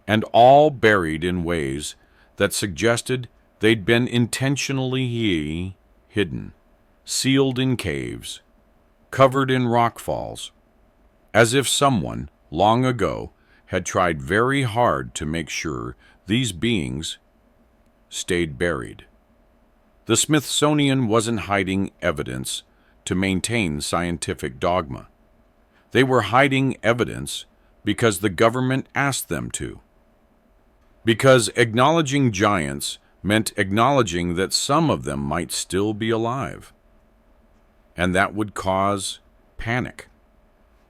and all buried in ways that suggested they'd been intentionally hidden, sealed in caves, covered in rock falls, as if someone, long ago, had tried very hard to make sure these beings stayed buried. The Smithsonian wasn't hiding evidence to maintain scientific dogma. They were hiding evidence because the government asked them to. Because acknowledging giants meant acknowledging that some of them might still be alive. And that would cause panic,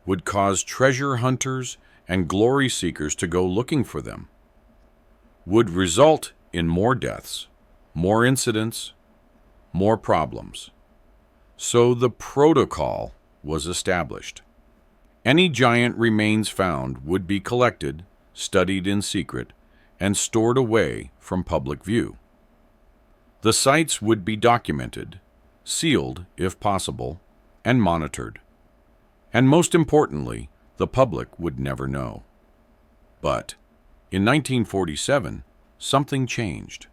would cause treasure hunters and glory seekers to go looking for them, would result in more deaths, more incidents, more problems. So the protocol was established. Any giant remains found would be collected, studied in secret, and stored away from public view. The sites would be documented, sealed if possible, and monitored. And most importantly, the public would never know. But in 1947, something changed.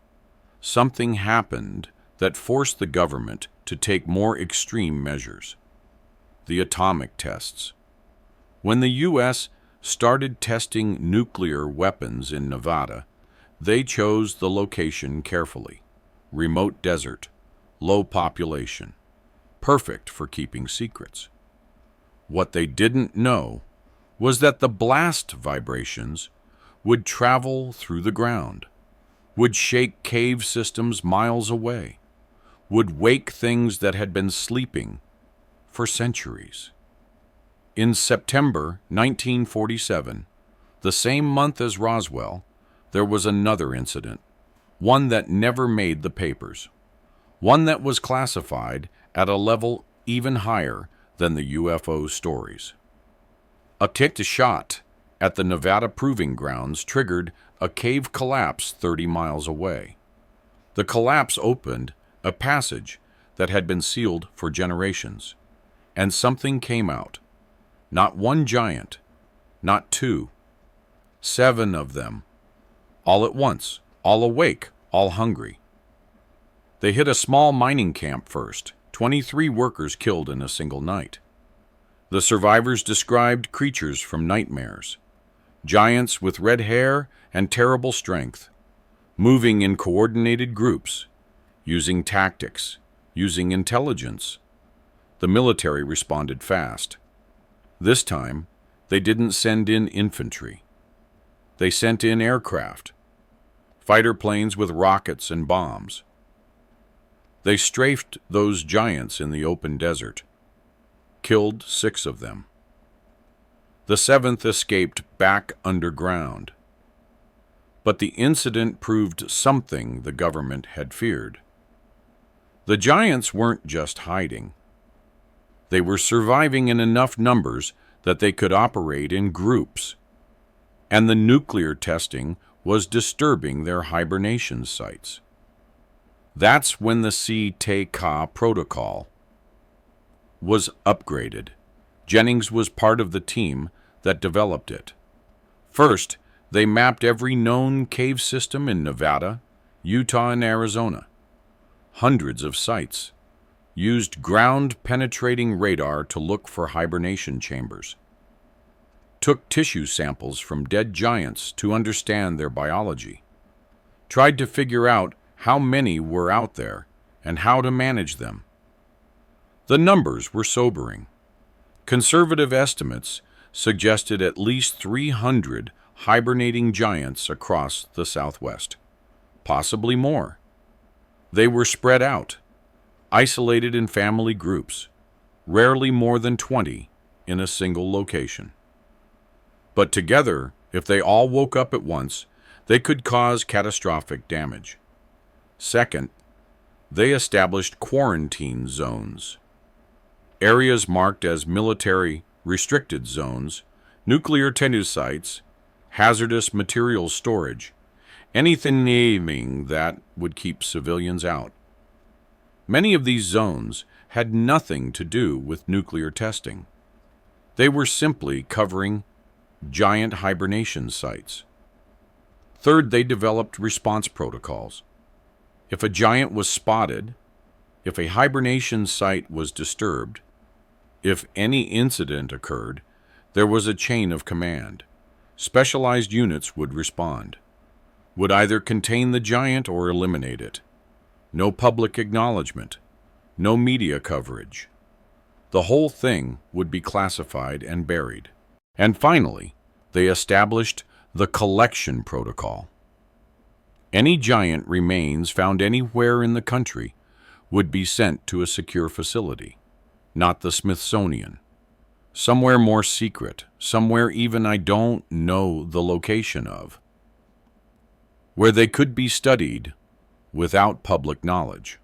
Something happened that forced the government to take more extreme measures. The atomic tests. When the U.S. started testing nuclear weapons in Nevada, they chose the location carefully. Remote desert, low population, perfect for keeping secrets. What they didn't know was that the blast vibrations would travel through the ground, would shake cave systems miles away, would wake things that had been sleeping for centuries. In September 1947, the same month as Roswell, there was another incident, one that never made the papers, one that was classified at a level even higher than the UFO stories. A ticked shot at the Nevada Proving Grounds triggered a cave collapse 30 miles away. The collapse opened a passage that had been sealed for generations, and something came out. Not one giant, not two, 7 of them, all at once, all awake, all hungry. They hit a small mining camp first, 23 workers killed in a single night. The survivors described creatures from nightmares, giants with red hair and terrible strength, moving in coordinated groups, using tactics, using intelligence. The military responded fast. This time, they didn't send in infantry. They sent in aircraft, fighter planes with rockets and bombs. They strafed those giants in the open desert, killed 6 of them. The 7th escaped back underground. But the incident proved something the government had feared. The giants weren't just hiding. They were surviving in enough numbers that they could operate in groups, and the nuclear testing was disturbing their hibernation sites. That's when the SI-TE-CAH Protocol was upgraded. Jennings was part of the team that developed it. First, they mapped every known cave system in Nevada, Utah, and Arizona. Hundreds of sites. Used ground-penetrating radar to look for hibernation chambers. Took tissue samples from dead giants to understand their biology. Tried to figure out how many were out there and how to manage them. The numbers were sobering. Conservative estimates suggested at least 300 hibernating giants across the Southwest, possibly more. They were spread out, isolated in family groups, rarely more than 20 in a single location. But together, if they all woke up at once, they could cause catastrophic damage. Second, they established quarantine zones, areas marked as military restricted zones, nuclear test sites, hazardous materials storage, anything that would keep civilians out. Many of these zones had nothing to do with nuclear testing. They were simply covering giant hibernation sites. Third, they developed response protocols. If a giant was spotted, if a hibernation site was disturbed, if any incident occurred, there was a chain of command. Specialized units would respond, would either contain the giant or eliminate it. No public acknowledgement, no media coverage. The whole thing would be classified and buried. And finally, they established the collection protocol. Any giant remains found anywhere in the country would be sent to a secure facility, not the Smithsonian. Somewhere more secret, somewhere even I don't know the location of, where they could be studied without public knowledge.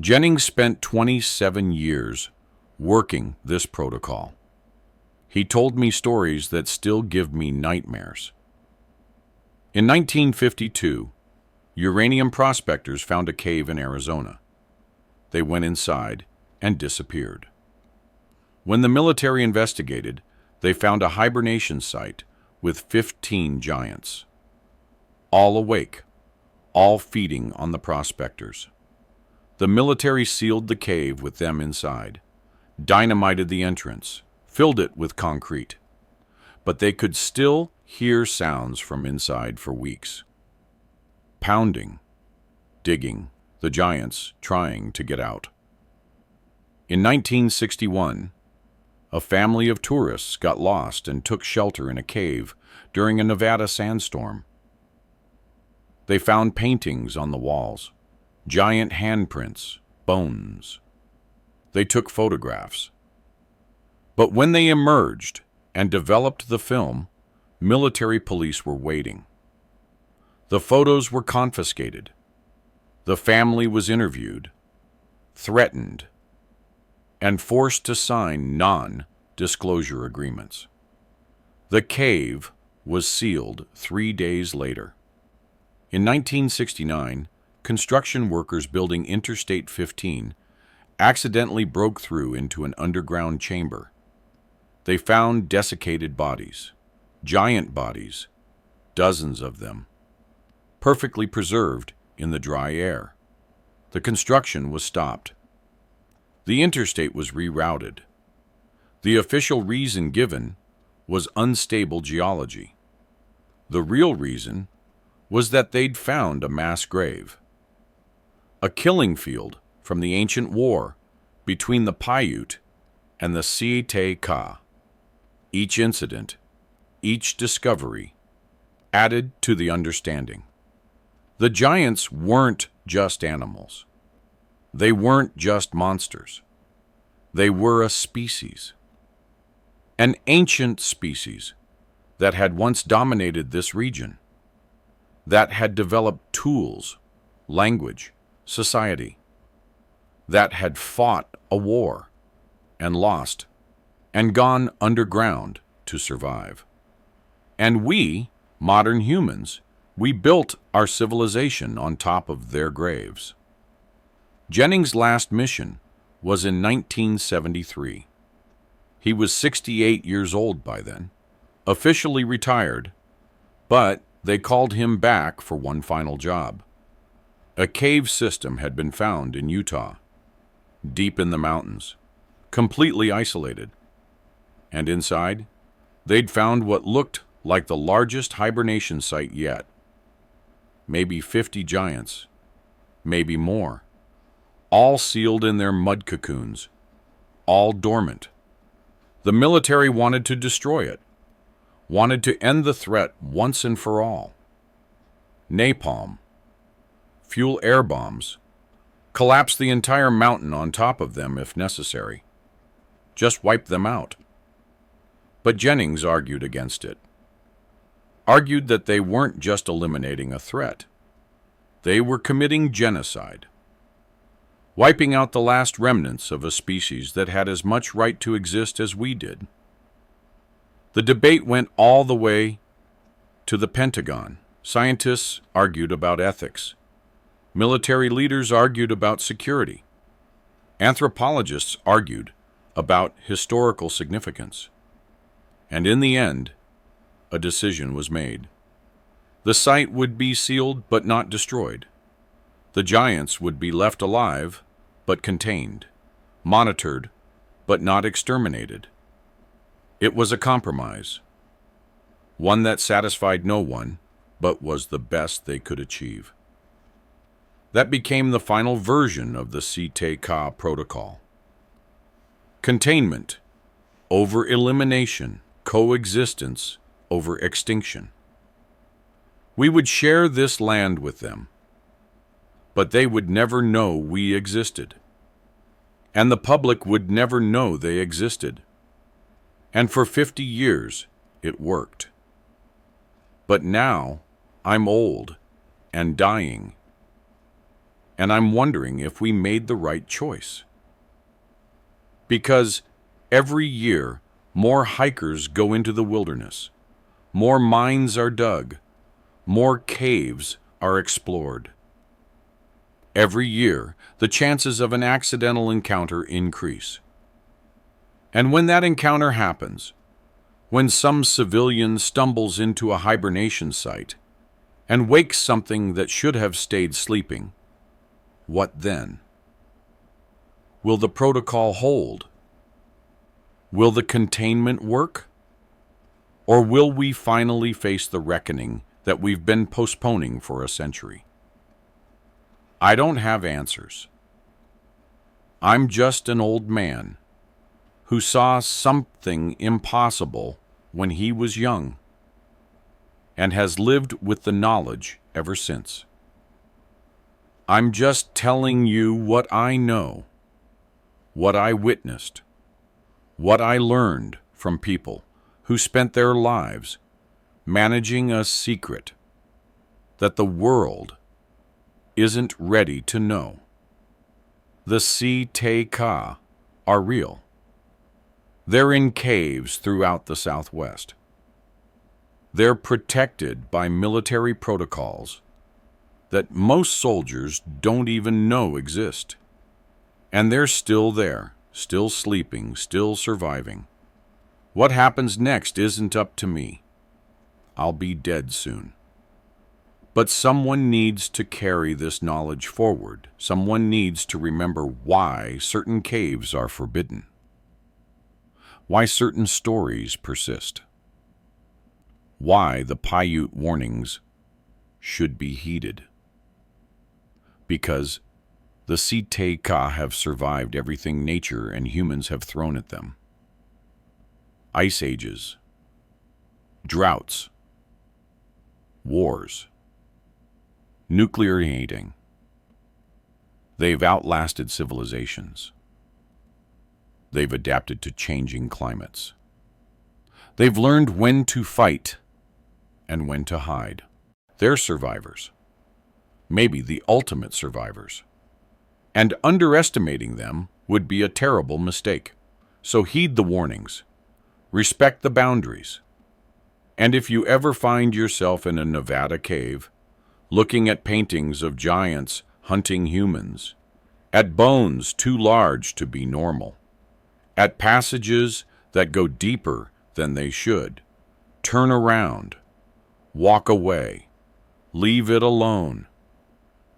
Jennings spent 27 years working this protocol. He told me stories that still give me nightmares. In 1952, uranium prospectors found a cave in Arizona. They went inside and disappeared. When the military investigated, they found a hibernation site with 15 giants, all awake, all feeding on the prospectors. The military sealed the cave with them inside, dynamited the entrance, filled it with concrete, but they could still hear sounds from inside for weeks. Pounding, digging, the giants trying to get out. In 1961, a family of tourists got lost and took shelter in a cave during a Nevada sandstorm. They found paintings on the walls, giant handprints, bones. They took photographs. But when they emerged and developed the film, military police were waiting. The photos were confiscated. The family was interviewed, threatened, and forced to sign non-disclosure agreements. The cave was sealed 3 days later. In 1969, construction workers building Interstate 15 accidentally broke through into an underground chamber. They found desiccated bodies, giant bodies, dozens of them, perfectly preserved in the dry air. The construction was stopped. The interstate was rerouted. The official reason given was unstable geology. The real reason was that they'd found a mass grave, a killing field from the ancient war between the Paiute and the SI-TE-CAH. Each incident, each discovery, added to the understanding. The giants weren't just animals. They weren't just monsters. They were a species. An ancient species that had once dominated this region, that had developed tools, language, society, that had fought a war and lost and gone underground to survive. And we, modern humans, we built our civilization on top of their graves. Jennings' last mission was in 1973. He was 68 years old by then, officially retired, but they called him back for one final job. A cave system had been found in Utah, deep in the mountains, completely isolated. And inside, they'd found what looked like the largest hibernation site yet. Maybe 50 giants, maybe more, all sealed in their mud cocoons, all dormant. The military wanted to destroy it, wanted to end the threat once and for all. Napalm, fuel air bombs, collapse the entire mountain on top of them if necessary. Just wipe them out. But Jennings argued against it. Argued that they weren't just eliminating a threat. They were committing genocide. Wiping out the last remnants of a species that had as much right to exist as we did. The debate went all the way to the Pentagon. Scientists argued about ethics. Military leaders argued about security. Anthropologists argued about historical significance. And in the end, a decision was made. The site would be sealed but not destroyed. The giants would be left alive but contained, monitored but not exterminated. It was a compromise, one that satisfied no one but was the best they could achieve. That became the final version of the SI-TE-CAH protocol. Containment over elimination, coexistence over extinction. We would share this land with them, but they would never know we existed, and the public would never know they existed. And for 50 years, it worked. But now, I'm old and dying, and I'm wondering if we made the right choice. Because every year, more hikers go into the wilderness, more mines are dug, more caves are explored. Every year, the chances of an accidental encounter increase. And when that encounter happens, when some civilian stumbles into a hibernation site and wakes something that should have stayed sleeping, what then? Will the protocol hold? Will the containment work? Or will we finally face the reckoning that we've been postponing for a century? I don't have answers. I'm just an old man who saw something impossible when he was young and has lived with the knowledge ever since. I'm just telling you what I know, what I witnessed, what I learned from people who spent their lives managing a secret that the world isn't ready to know. The SI-TE-CAH are real. They're in caves throughout the Southwest. They're protected by military protocols that most soldiers don't even know exist. And they're still there, still sleeping, still surviving. What happens next isn't up to me. I'll be dead soon. But someone needs to carry this knowledge forward. Someone needs to remember why certain caves are forbidden, why certain stories persist, why the Paiute warnings should be heeded. Because the SI-TE-CAH have survived everything nature and humans have thrown at them. Ice ages, droughts, wars, nuclear heating. They've outlasted civilizations. They've adapted to changing climates. They've learned when to fight and when to hide. They're survivors, maybe the ultimate survivors. And underestimating them would be a terrible mistake. So heed the warnings, respect the boundaries. And if you ever find yourself in a Nevada cave, looking at paintings of giants hunting humans, at bones too large to be normal, at passages that go deeper than they should, turn around, walk away, leave it alone,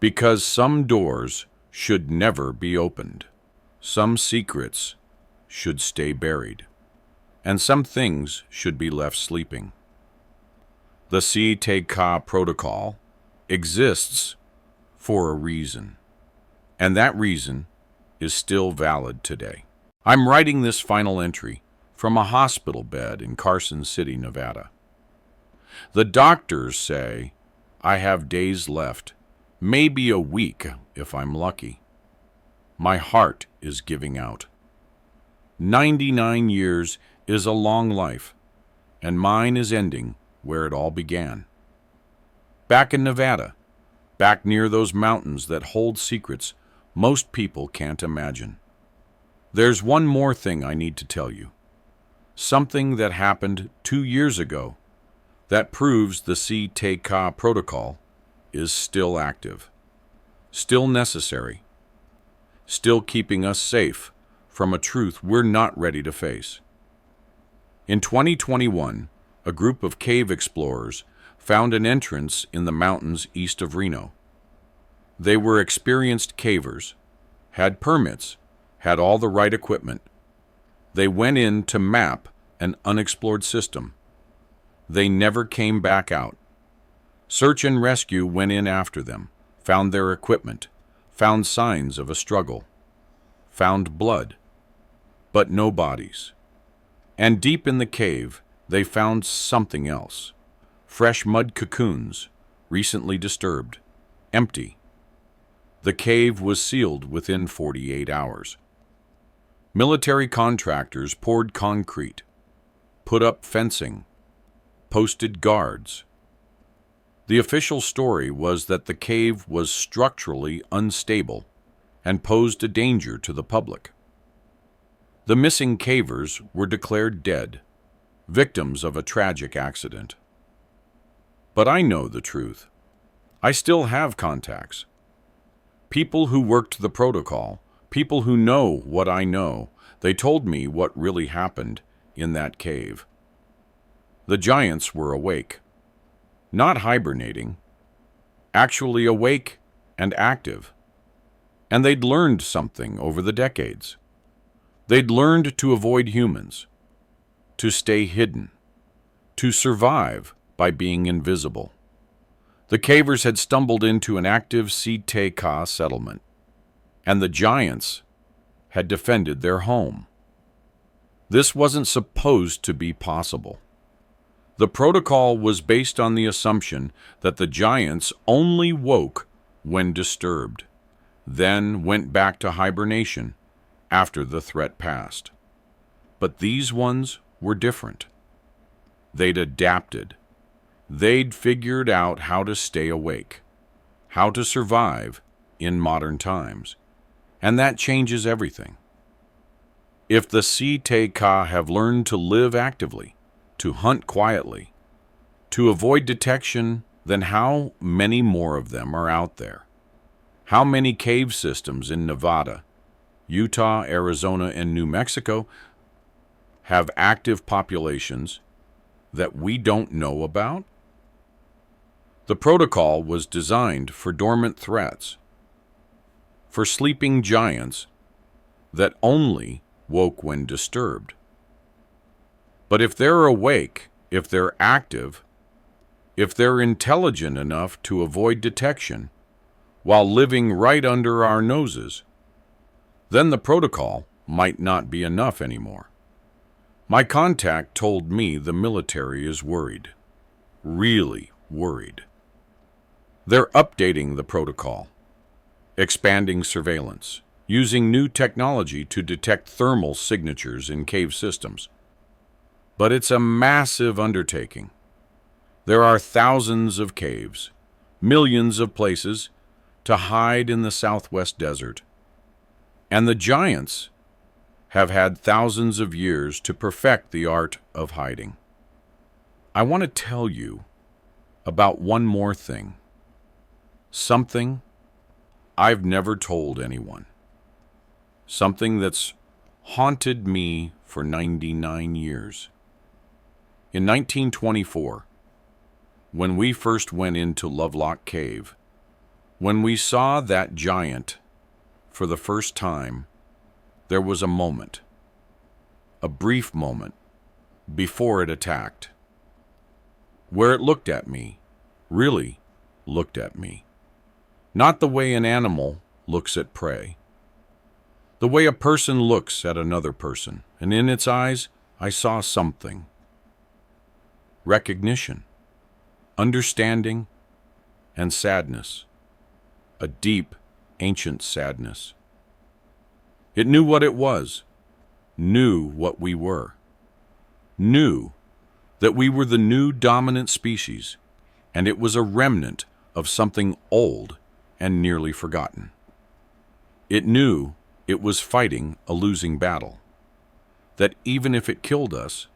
because some doors should never be opened, some secrets should stay buried, and some things should be left sleeping. The SI-TE-CAH Protocol exists for a reason, and that reason is still valid today. I'm writing this final entry from a hospital bed in Carson City, Nevada. The doctors say I have days left, maybe a week if I'm lucky. My heart is giving out. 99 years is a long life, and mine is ending where it all began. Back in Nevada, back near those mountains that hold secrets most people can't imagine. There's one more thing I need to tell you. Something that happened 2 years ago that proves the SI-TE-CAH Protocol is still active, still necessary, still keeping us safe from a truth we're not ready to face. In 2021, a group of cave explorers found an entrance in the mountains east of Reno. They were experienced cavers, had permits, had all the right equipment. They went in to map an unexplored system. They never came back out. Search and rescue went in after them, found their equipment, found signs of a struggle, found blood, but no bodies. And deep in the cave, they found something else. Fresh mud cocoons, recently disturbed, empty. The cave was sealed within 48 hours. Military contractors poured concrete, put up fencing, posted guards. The official story was that the cave was structurally unstable and posed a danger to the public. The missing cavers were declared dead, victims of a tragic accident. But I know the truth. I still have contacts. People who worked the protocol, people who know what I know, they told me what really happened in that cave. The giants were awake, not hibernating, actually awake and active. And they'd learned something over the decades. They'd learned to avoid humans, to stay hidden, to survive by being invisible. The cavers had stumbled into an active SI-TE-CAH settlement, and the giants had defended their home. This wasn't supposed to be possible. The protocol was based on the assumption that the giants only woke when disturbed, then went back to hibernation after the threat passed. But these ones were different. They'd adapted. They'd figured out how to stay awake, how to survive in modern times. And that changes everything. If the SI-TE-CAH have learned to live actively, to hunt quietly, to avoid detection, then how many more of them are out there? How many cave systems in Nevada, Utah, Arizona, and New Mexico have active populations that we don't know about? The protocol was designed for dormant threats, for sleeping giants that only woke when disturbed. But if they're awake, if they're active, if they're intelligent enough to avoid detection while living right under our noses, then the protocol might not be enough anymore. My contact told me the military is worried, really worried. They're updating the protocol, expanding surveillance, using new technology to detect thermal signatures in cave systems. But it's a massive undertaking. There are thousands of caves, millions of places to hide in the Southwest desert. And the giants have had thousands of years to perfect the art of hiding. I want to tell you about one more thing. Something I've never told anyone. Something that's haunted me for 99 years. In 1924, when we first went into Lovelock Cave, when we saw that giant for the first time, there was a moment, a brief moment, before it attacked, where it looked at me, really looked at me. Not the way an animal looks at prey. The way a person looks at another person, and in its eyes, I saw something. Recognition, understanding, and sadness. A deep, ancient sadness. It knew what it was, knew what we were, knew that we were the new dominant species, and it was a remnant of something old and nearly forgotten. It knew it was fighting a losing battle, that even if it killed us,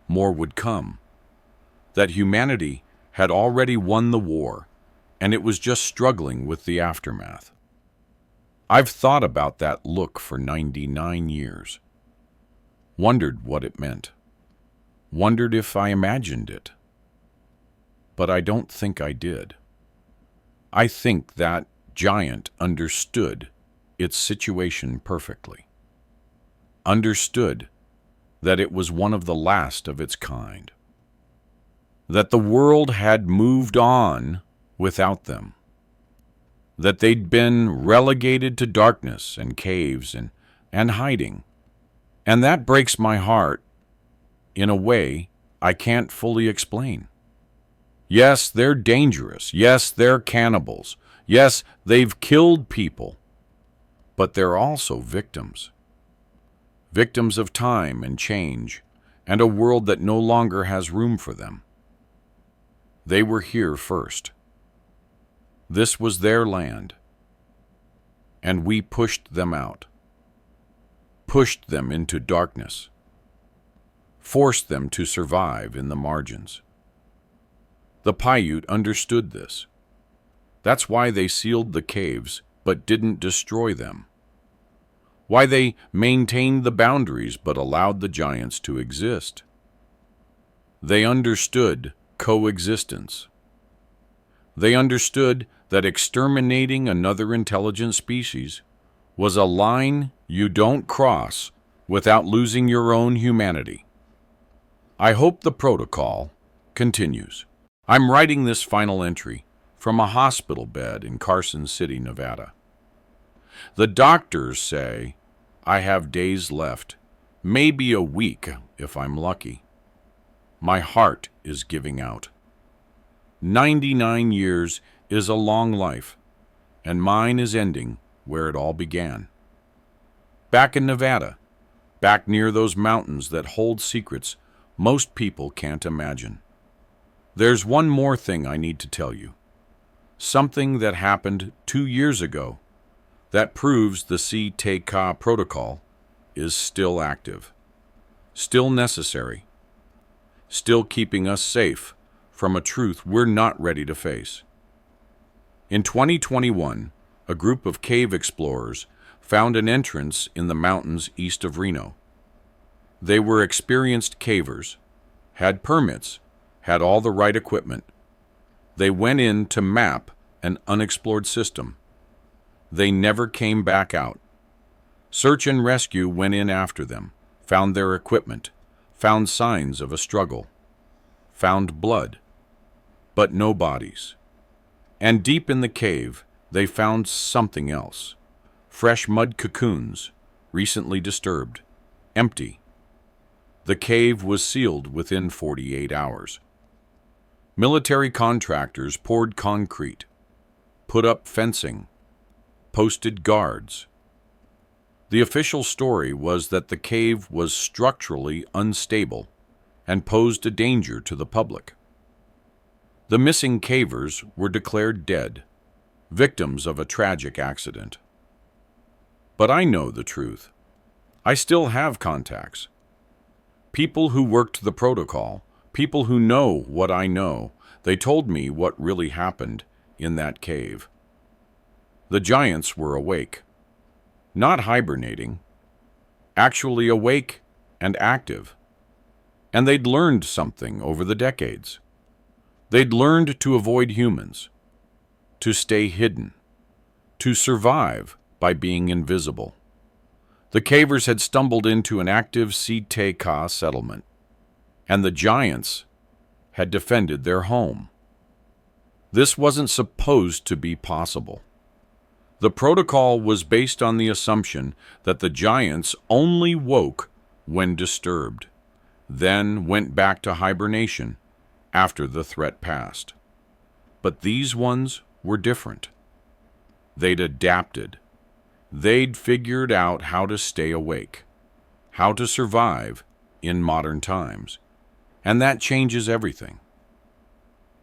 more would come, that humanity had already won the war, and it was just struggling with the aftermath. I've thought about that look for 99 years, wondered what it meant, wondered if I imagined it. But I don't think I did. I think that giant understood its situation perfectly, understood that it was one of the last of its kind, that the world had moved on without them, that they'd been relegated to darkness and caves and hiding. And that breaks my heart in a way I can't fully explain. Yes, they're dangerous. Yes, they're cannibals. Yes, they've killed people. But they're also victims. Victims of time and change, and a world that no longer has room for them. They were here first. This was their land, and we pushed them out, pushed them into darkness, forced them to survive in the margins. The Paiute understood this. That's why they sealed the caves but didn't destroy them. Why they maintained the boundaries but allowed the giants to exist. They understood coexistence. They understood that exterminating another intelligent species was a line you don't cross without losing your own humanity. I hope the protocol continues. I'm writing this final entry from a hospital bed in Carson City, Nevada. The doctors say I have days left, maybe a week if I'm lucky. My heart is giving out. 99 years is a long life, and mine is ending where it all began. Back in Nevada, back near those mountains that hold secrets most people can't imagine. There's one more thing I need to tell you. Something that happened 2 years ago that proves the SI-TE-CAH protocol is still active, still necessary, still keeping us safe from a truth we're not ready to face. In 2021, a group of cave explorers found an entrance in the mountains east of Reno. They were experienced cavers, had permits, had all the right equipment. They went in to map an unexplored system. They never came back out. Search and rescue went in after them, found their equipment, found signs of a struggle, found blood, but no bodies. And deep in the cave, they found something else. Fresh mud cocoons, recently disturbed, empty. The cave was sealed within 48 hours. Military contractors poured concrete, put up fencing, posted guards. The official story was that the cave was structurally unstable and posed a danger to the public. The missing cavers were declared dead, victims of a tragic accident. But I know the truth. I still have contacts. People who worked the protocol, people who know what I know, they told me what really happened in that cave. The giants were awake, not hibernating, actually awake and active. And they'd learned something over the decades. They'd learned to avoid humans, to stay hidden, to survive by being invisible. The cavers had stumbled into an active SI-TE-CAH settlement, and the giants had defended their home. This wasn't supposed to be possible. The protocol was based on the assumption that the giants only woke when disturbed, then went back to hibernation after the threat passed. But these ones were different. They'd adapted. They'd figured out how to stay awake, how to survive in modern times. And that changes everything.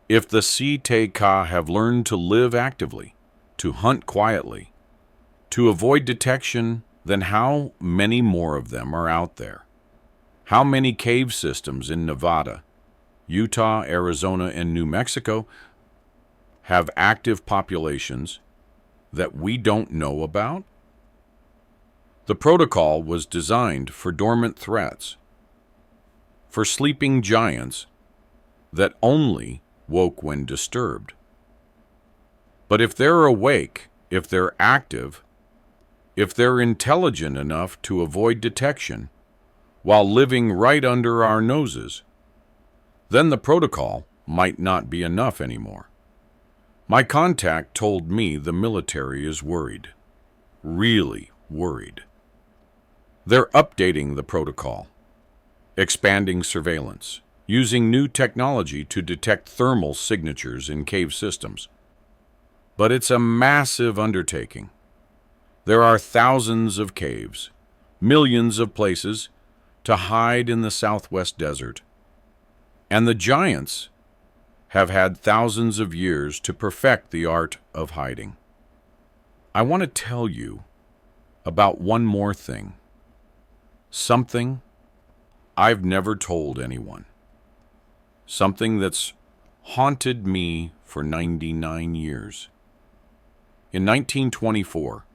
If the SI-TE-CAH have learned to live actively, to hunt quietly, to avoid detection, then how many more of them are out there? How many cave systems in Nevada, Utah, Arizona, and New Mexico have active populations that we don't know about? The protocol was designed for dormant threats, for sleeping giants that only woke when disturbed. But if they're awake, if they're active, if they're intelligent enough to avoid detection while living right under our noses, then the protocol might not be enough anymore. My contact told me the military is worried, really worried. They're updating the protocol, expanding surveillance, using new technology to detect thermal signatures in cave systems. But it's a massive undertaking. There are thousands of caves, millions of places to hide in the Southwest desert. And the giants have had thousands of years to perfect the art of hiding. I want to tell you about one more thing. Something I've never told anyone. Something that's haunted me for 99 years. In 1924,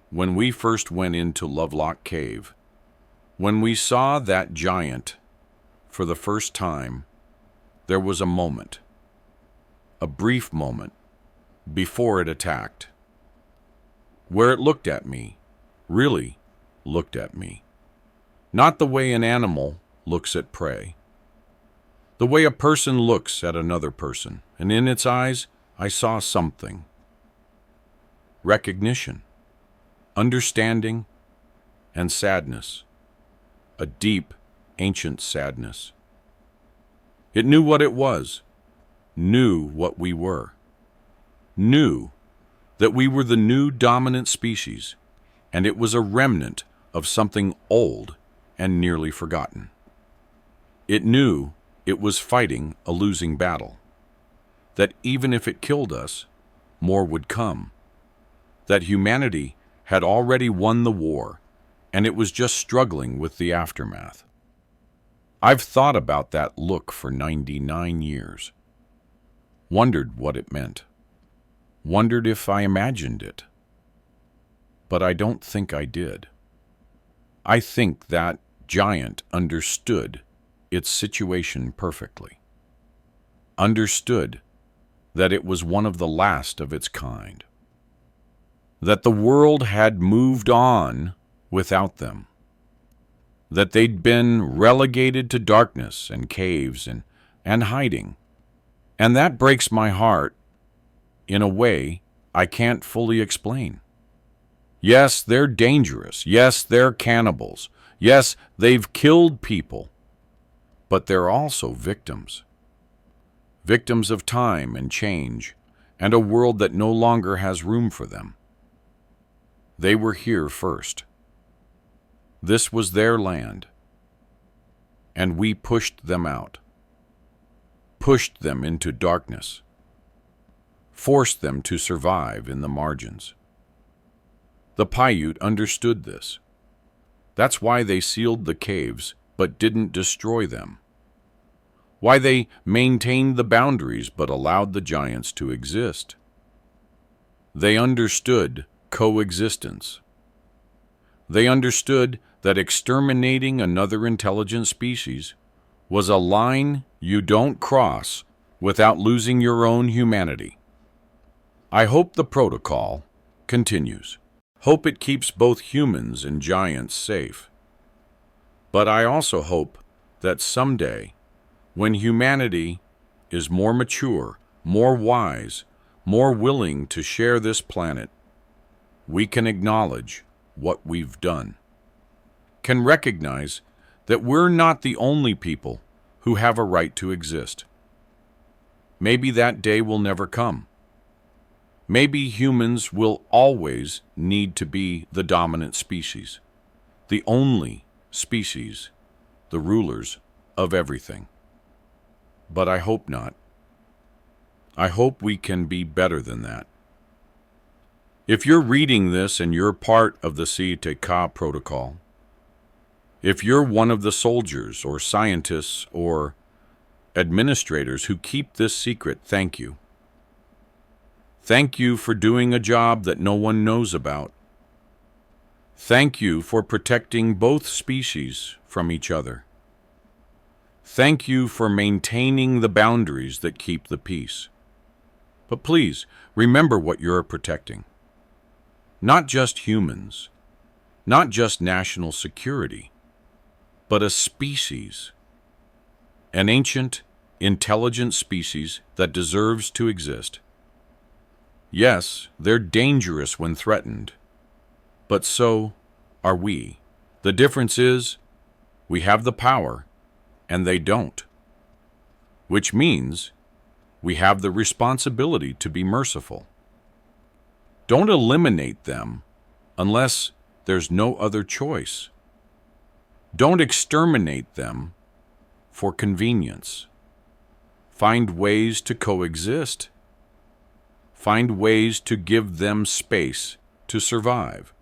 when we first went into Lovelock Cave, when we saw that giant for the first time, there was a moment, a brief moment, before it attacked, where it looked at me, really looked at me. Not the way an animal looks at prey. The way a person looks at another person, and in its eyes, I saw something. Recognition, understanding, and sadness. A deep, ancient sadness. It knew what it was, knew what we were, knew that we were the new dominant species, and it was a remnant of something old and nearly forgotten. It knew it was fighting a losing battle, that even if it killed us, more would come, that humanity had already won the war, and it was just struggling with the aftermath. I've thought about that look for 99 years, wondered what it meant, wondered if I imagined it, but I don't think I did. I think that giant understood its situation perfectly, understood that it was one of the last of its kind, that the world had moved on without them, that they'd been relegated to darkness and caves and hiding. And that breaks my heart in a way I can't fully explain. Yes, they're dangerous. Yes, they're cannibals. Yes, they've killed people. But they're also victims. Victims of time and change, and a world that no longer has room for them. They were here first. This was their land. And we pushed them out. Pushed them into darkness. Forced them to survive in the margins. The Paiute understood this. That's why they sealed the caves but didn't destroy them. Why they maintained the boundaries but allowed the giants to exist. They understood coexistence. They understood that exterminating another intelligent species was a line you don't cross without losing your own humanity. I hope the protocol continues. Hope it keeps both humans and giants safe. But I also hope that someday, when humanity is more mature, more wise, more willing to share this planet, we can acknowledge what we've done, can recognize that we're not the only people who have a right to exist. Maybe that day will never come. Maybe humans will always need to be the dominant species, the only species, the rulers of everything. But I hope not. I hope we can be better than that. If you're reading this and you're part of the SI-TE-CAH protocol, if you're one of the soldiers or scientists or administrators who keep this secret, thank you. Thank you for doing a job that no one knows about. Thank you for protecting both species from each other. Thank you for maintaining the boundaries that keep the peace. But please, remember what you're protecting. Not just humans, not just national security, but a species, an ancient, intelligent species that deserves to exist. Yes, they're dangerous when threatened, but so are we. The difference is, we have the power, and they don't. Which means, we have the responsibility to be merciful. Don't eliminate them unless there's no other choice. Don't exterminate them for convenience. Find ways to coexist. Find ways to give them space to survive.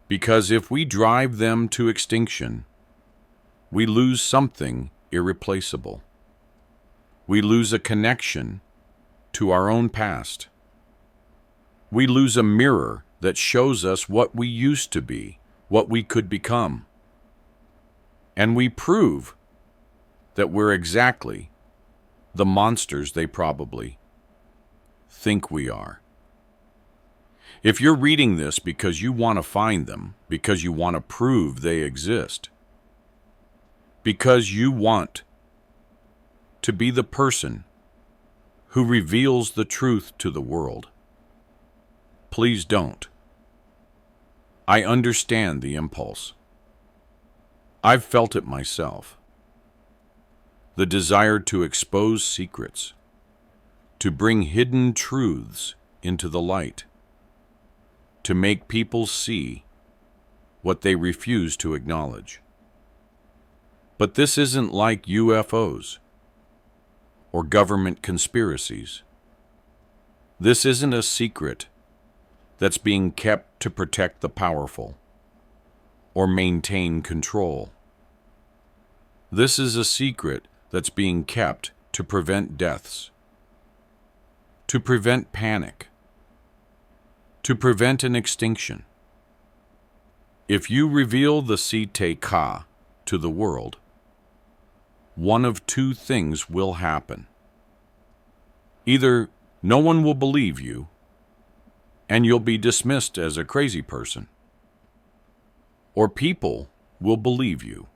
Because if we drive them to extinction, we lose something irreplaceable. We lose a connection to our own past. We lose a mirror that shows us what we used to be, what we could become. And we prove that we're exactly the monsters they probably think we are. If you're reading this because you want to find them, because you want to prove they exist, because you want to be the person who reveals the truth to the world, please don't. I understand the impulse. I've felt it myself. The desire to expose secrets, to bring hidden truths into the light, to make people see what they refuse to acknowledge. But this isn't like UFOs or government conspiracies. This isn't a secret that's being kept to protect the powerful or maintain control. This is a secret that's being kept to prevent deaths, to prevent panic, to prevent an extinction. If you reveal the SI-TE-CAH to the world, one of two things will happen. Either no one will believe you, and you'll be dismissed as a crazy person, or people will believe you,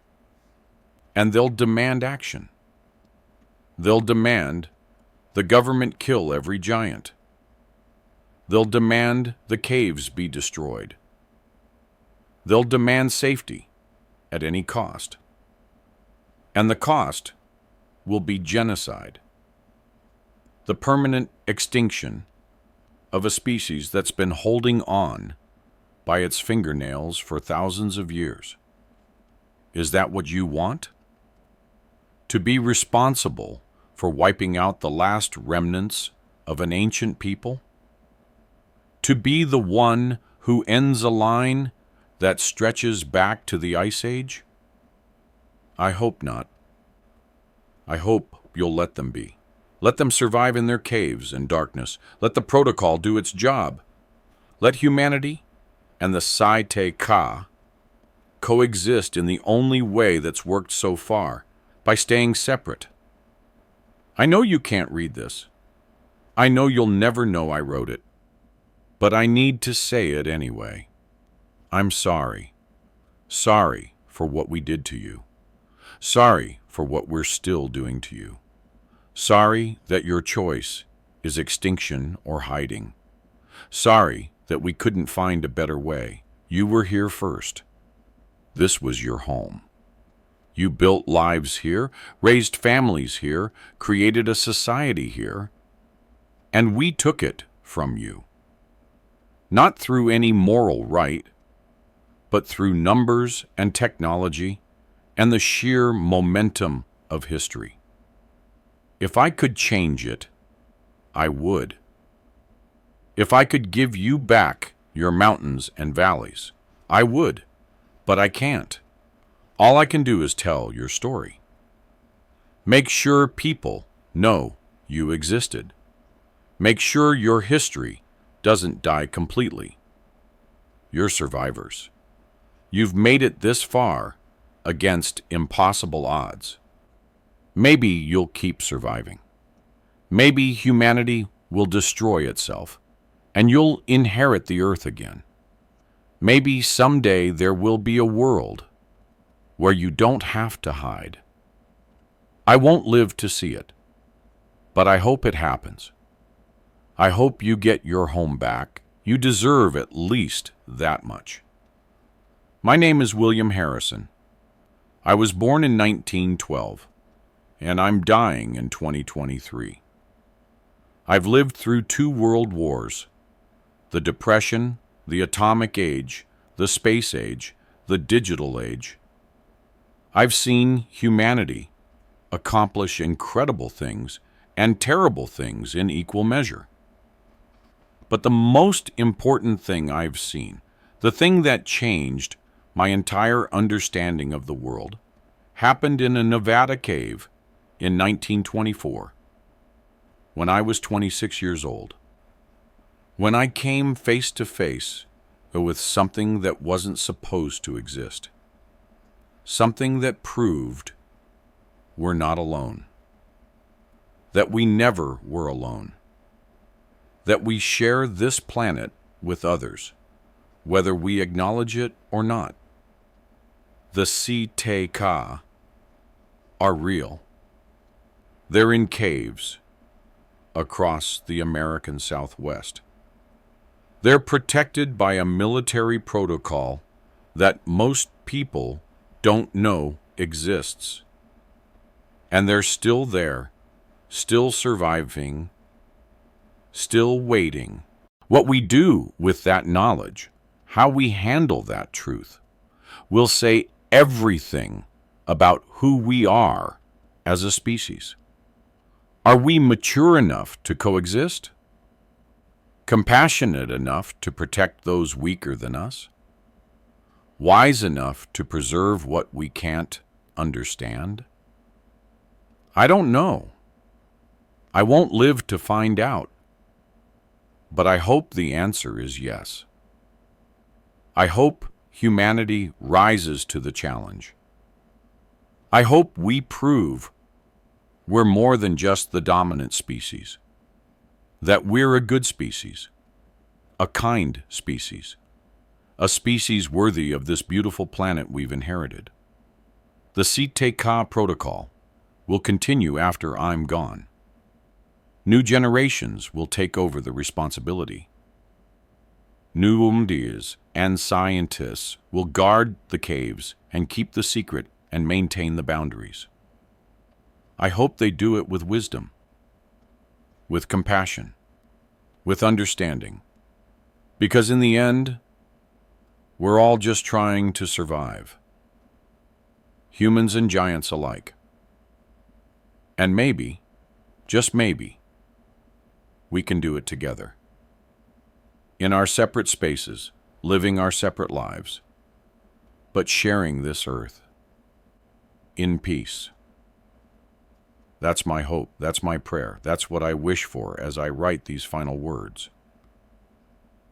and they'll demand action. They'll demand the government kill every giant. They'll demand the caves be destroyed. They'll demand safety at any cost. And the cost will be genocide. The permanent extinction of a species that's been holding on by its fingernails for thousands of years. Is that what you want? To be responsible for wiping out the last remnants of an ancient people? To be the one who ends a line that stretches back to the Ice Age? I hope not. I hope you'll let them be. Let them survive in their caves and darkness. Let the protocol do its job. Let humanity and the SI-TE-CAH coexist in the only way that's worked so far, by staying separate. I know you can't read this. I know you'll never know I wrote it. But I need to say it anyway. I'm sorry. Sorry for what we did to you. Sorry for what we're still doing to you. Sorry that your choice is extinction or hiding. Sorry that we couldn't find a better way. You were here first. This was your home. You built lives here, raised families here, created a society here, and we took it from you. Not through any moral right, but through numbers and technology and the sheer momentum of history. If I could change it, I would. If I could give you back your mountains and valleys, I would, but I can't. All I can do is tell your story. Make sure people know you existed. Make sure your history doesn't die completely. You're survivors. You've made it this far against impossible odds. Maybe you'll keep surviving. Maybe humanity will destroy itself, and you'll inherit the earth again. Maybe someday there will be a world where you don't have to hide. I won't live to see it, but I hope it happens. I hope you get your home back. You deserve at least that much. My name is William Harrison. I was born in 1912, and I'm dying in 2023. I've lived through 2 world wars, the Depression, the Atomic Age, the Space Age, the Digital Age. I've seen humanity accomplish incredible things and terrible things in equal measure. But the most important thing I've seen, the thing that changed my entire understanding of the world, happened in a Nevada cave in 1924, when I was 26 years old. When I came face to face with something that wasn't supposed to exist. Something that proved we're not alone. That we never were alone. That we share this planet with others, whether we acknowledge it or not. The SI-TE-CAH are real. They're in caves across the American Southwest. They're protected by a military protocol that most people don't know exists. And they're still there, still surviving, still waiting. What we do with that knowledge, how we handle that truth, will say everything about who we are as a species. Are we mature enough to coexist? Compassionate enough to protect those weaker than us? Wise enough to preserve what we can't understand? I don't know. I won't live to find out. But I hope the answer is yes. I hope humanity rises to the challenge. I hope we prove we're more than just the dominant species. That we're a good species, a kind species, a species worthy of this beautiful planet we've inherited. The SI-TE-CAH Protocol will continue after I'm gone. New generations will take over the responsibility. New ideas and scientists will guard the caves and keep the secret and maintain the boundaries. I hope they do it with wisdom, with compassion, with understanding, because in the end, we're all just trying to survive, humans and giants alike. And maybe, just maybe, we can do it together. In our separate spaces, living our separate lives, but sharing this earth in peace. That's my hope, that's my prayer, that's what I wish for as I write these final words.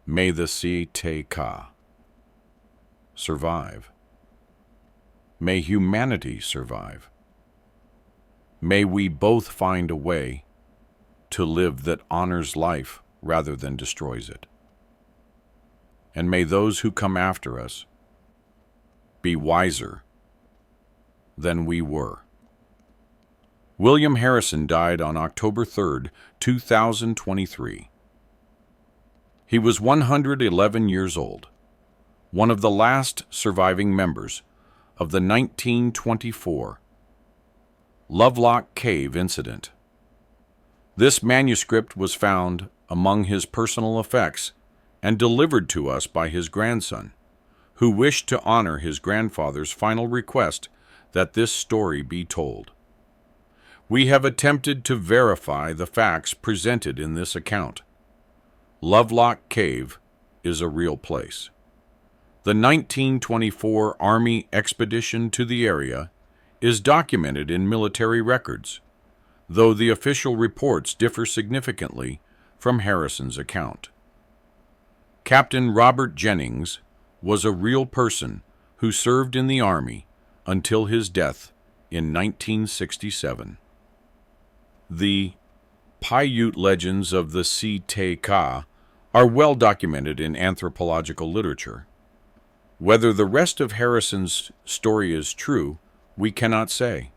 May the SI-TE-CAH survive. May humanity survive. May we both find a way to live that honors life rather than destroys it. And may those who come after us be wiser than we were. William Harrison died on October 3, 2023. He was 111 years old, one of the last surviving members of the 1924 Lovelock Cave incident. This manuscript was found among his personal effects and delivered to us by his grandson, who wished to honor his grandfather's final request that this story be told. We have attempted to verify the facts presented in this account. Lovelock Cave is a real place. The 1924 Army expedition to the area is documented in military records, though the official reports differ significantly from Harrison's account. Captain Robert Jennings was a real person who served in the Army until his death in 1967. The Paiute legends of the SI-TE-CAH are well documented in anthropological literature. Whether the rest of Harrison's story is true, we cannot say.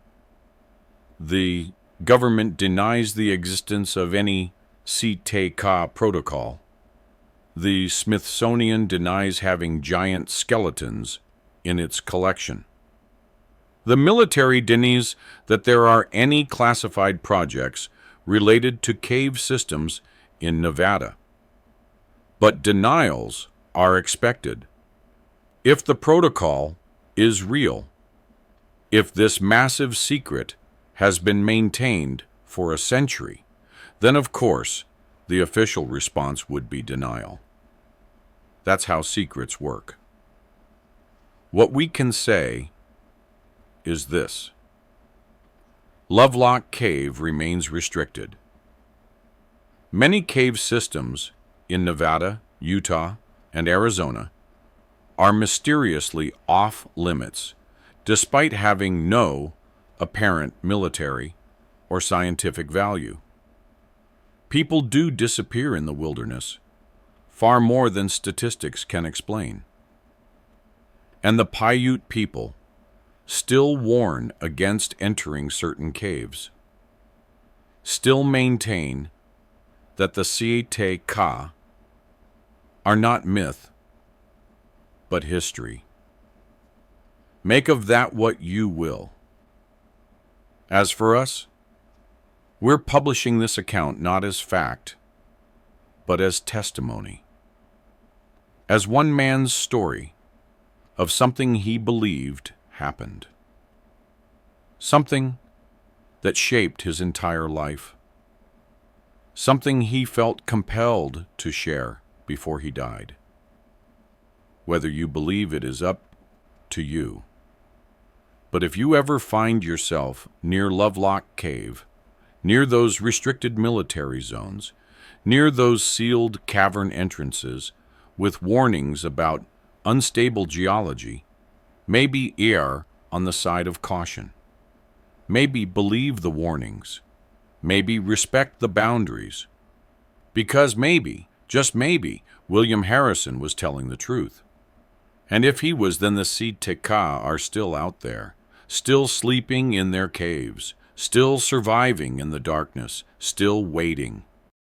The government denies the existence of any SI-TE-CAH protocol. The Smithsonian denies having giant skeletons in its collection. The military denies that there are any classified projects related to cave systems in Nevada. But denials are expected. If the protocol is real, if this massive secret has been maintained for a century, then of course the official response would be denial. That's how secrets work. What we can say is this: Lovelock Cave remains restricted. Many cave systems in Nevada, Utah, and Arizona are mysteriously off limits, despite having no apparent military or scientific value. People do disappear in the wilderness, far more than statistics can explain. And the Paiute people still warn against entering certain caves, still maintain that the SI-TE-CAH are not myth, but history. Make of that what you will. As for us, we're publishing this account not as fact, but as testimony, as one man's story of something he believed happened, something that shaped his entire life, something he felt compelled to share before he died. Whether you believe it is up to you. But if you ever find yourself near Lovelock Cave, near those restricted military zones, near those sealed cavern entrances with warnings about unstable geology, maybe err on the side of caution. Maybe believe the warnings. Maybe respect the boundaries. Because maybe, just maybe, William Harrison was telling the truth. And if he was, then the SI-TE-CAH are still out there, still sleeping in their caves, still surviving in the darkness, still waiting.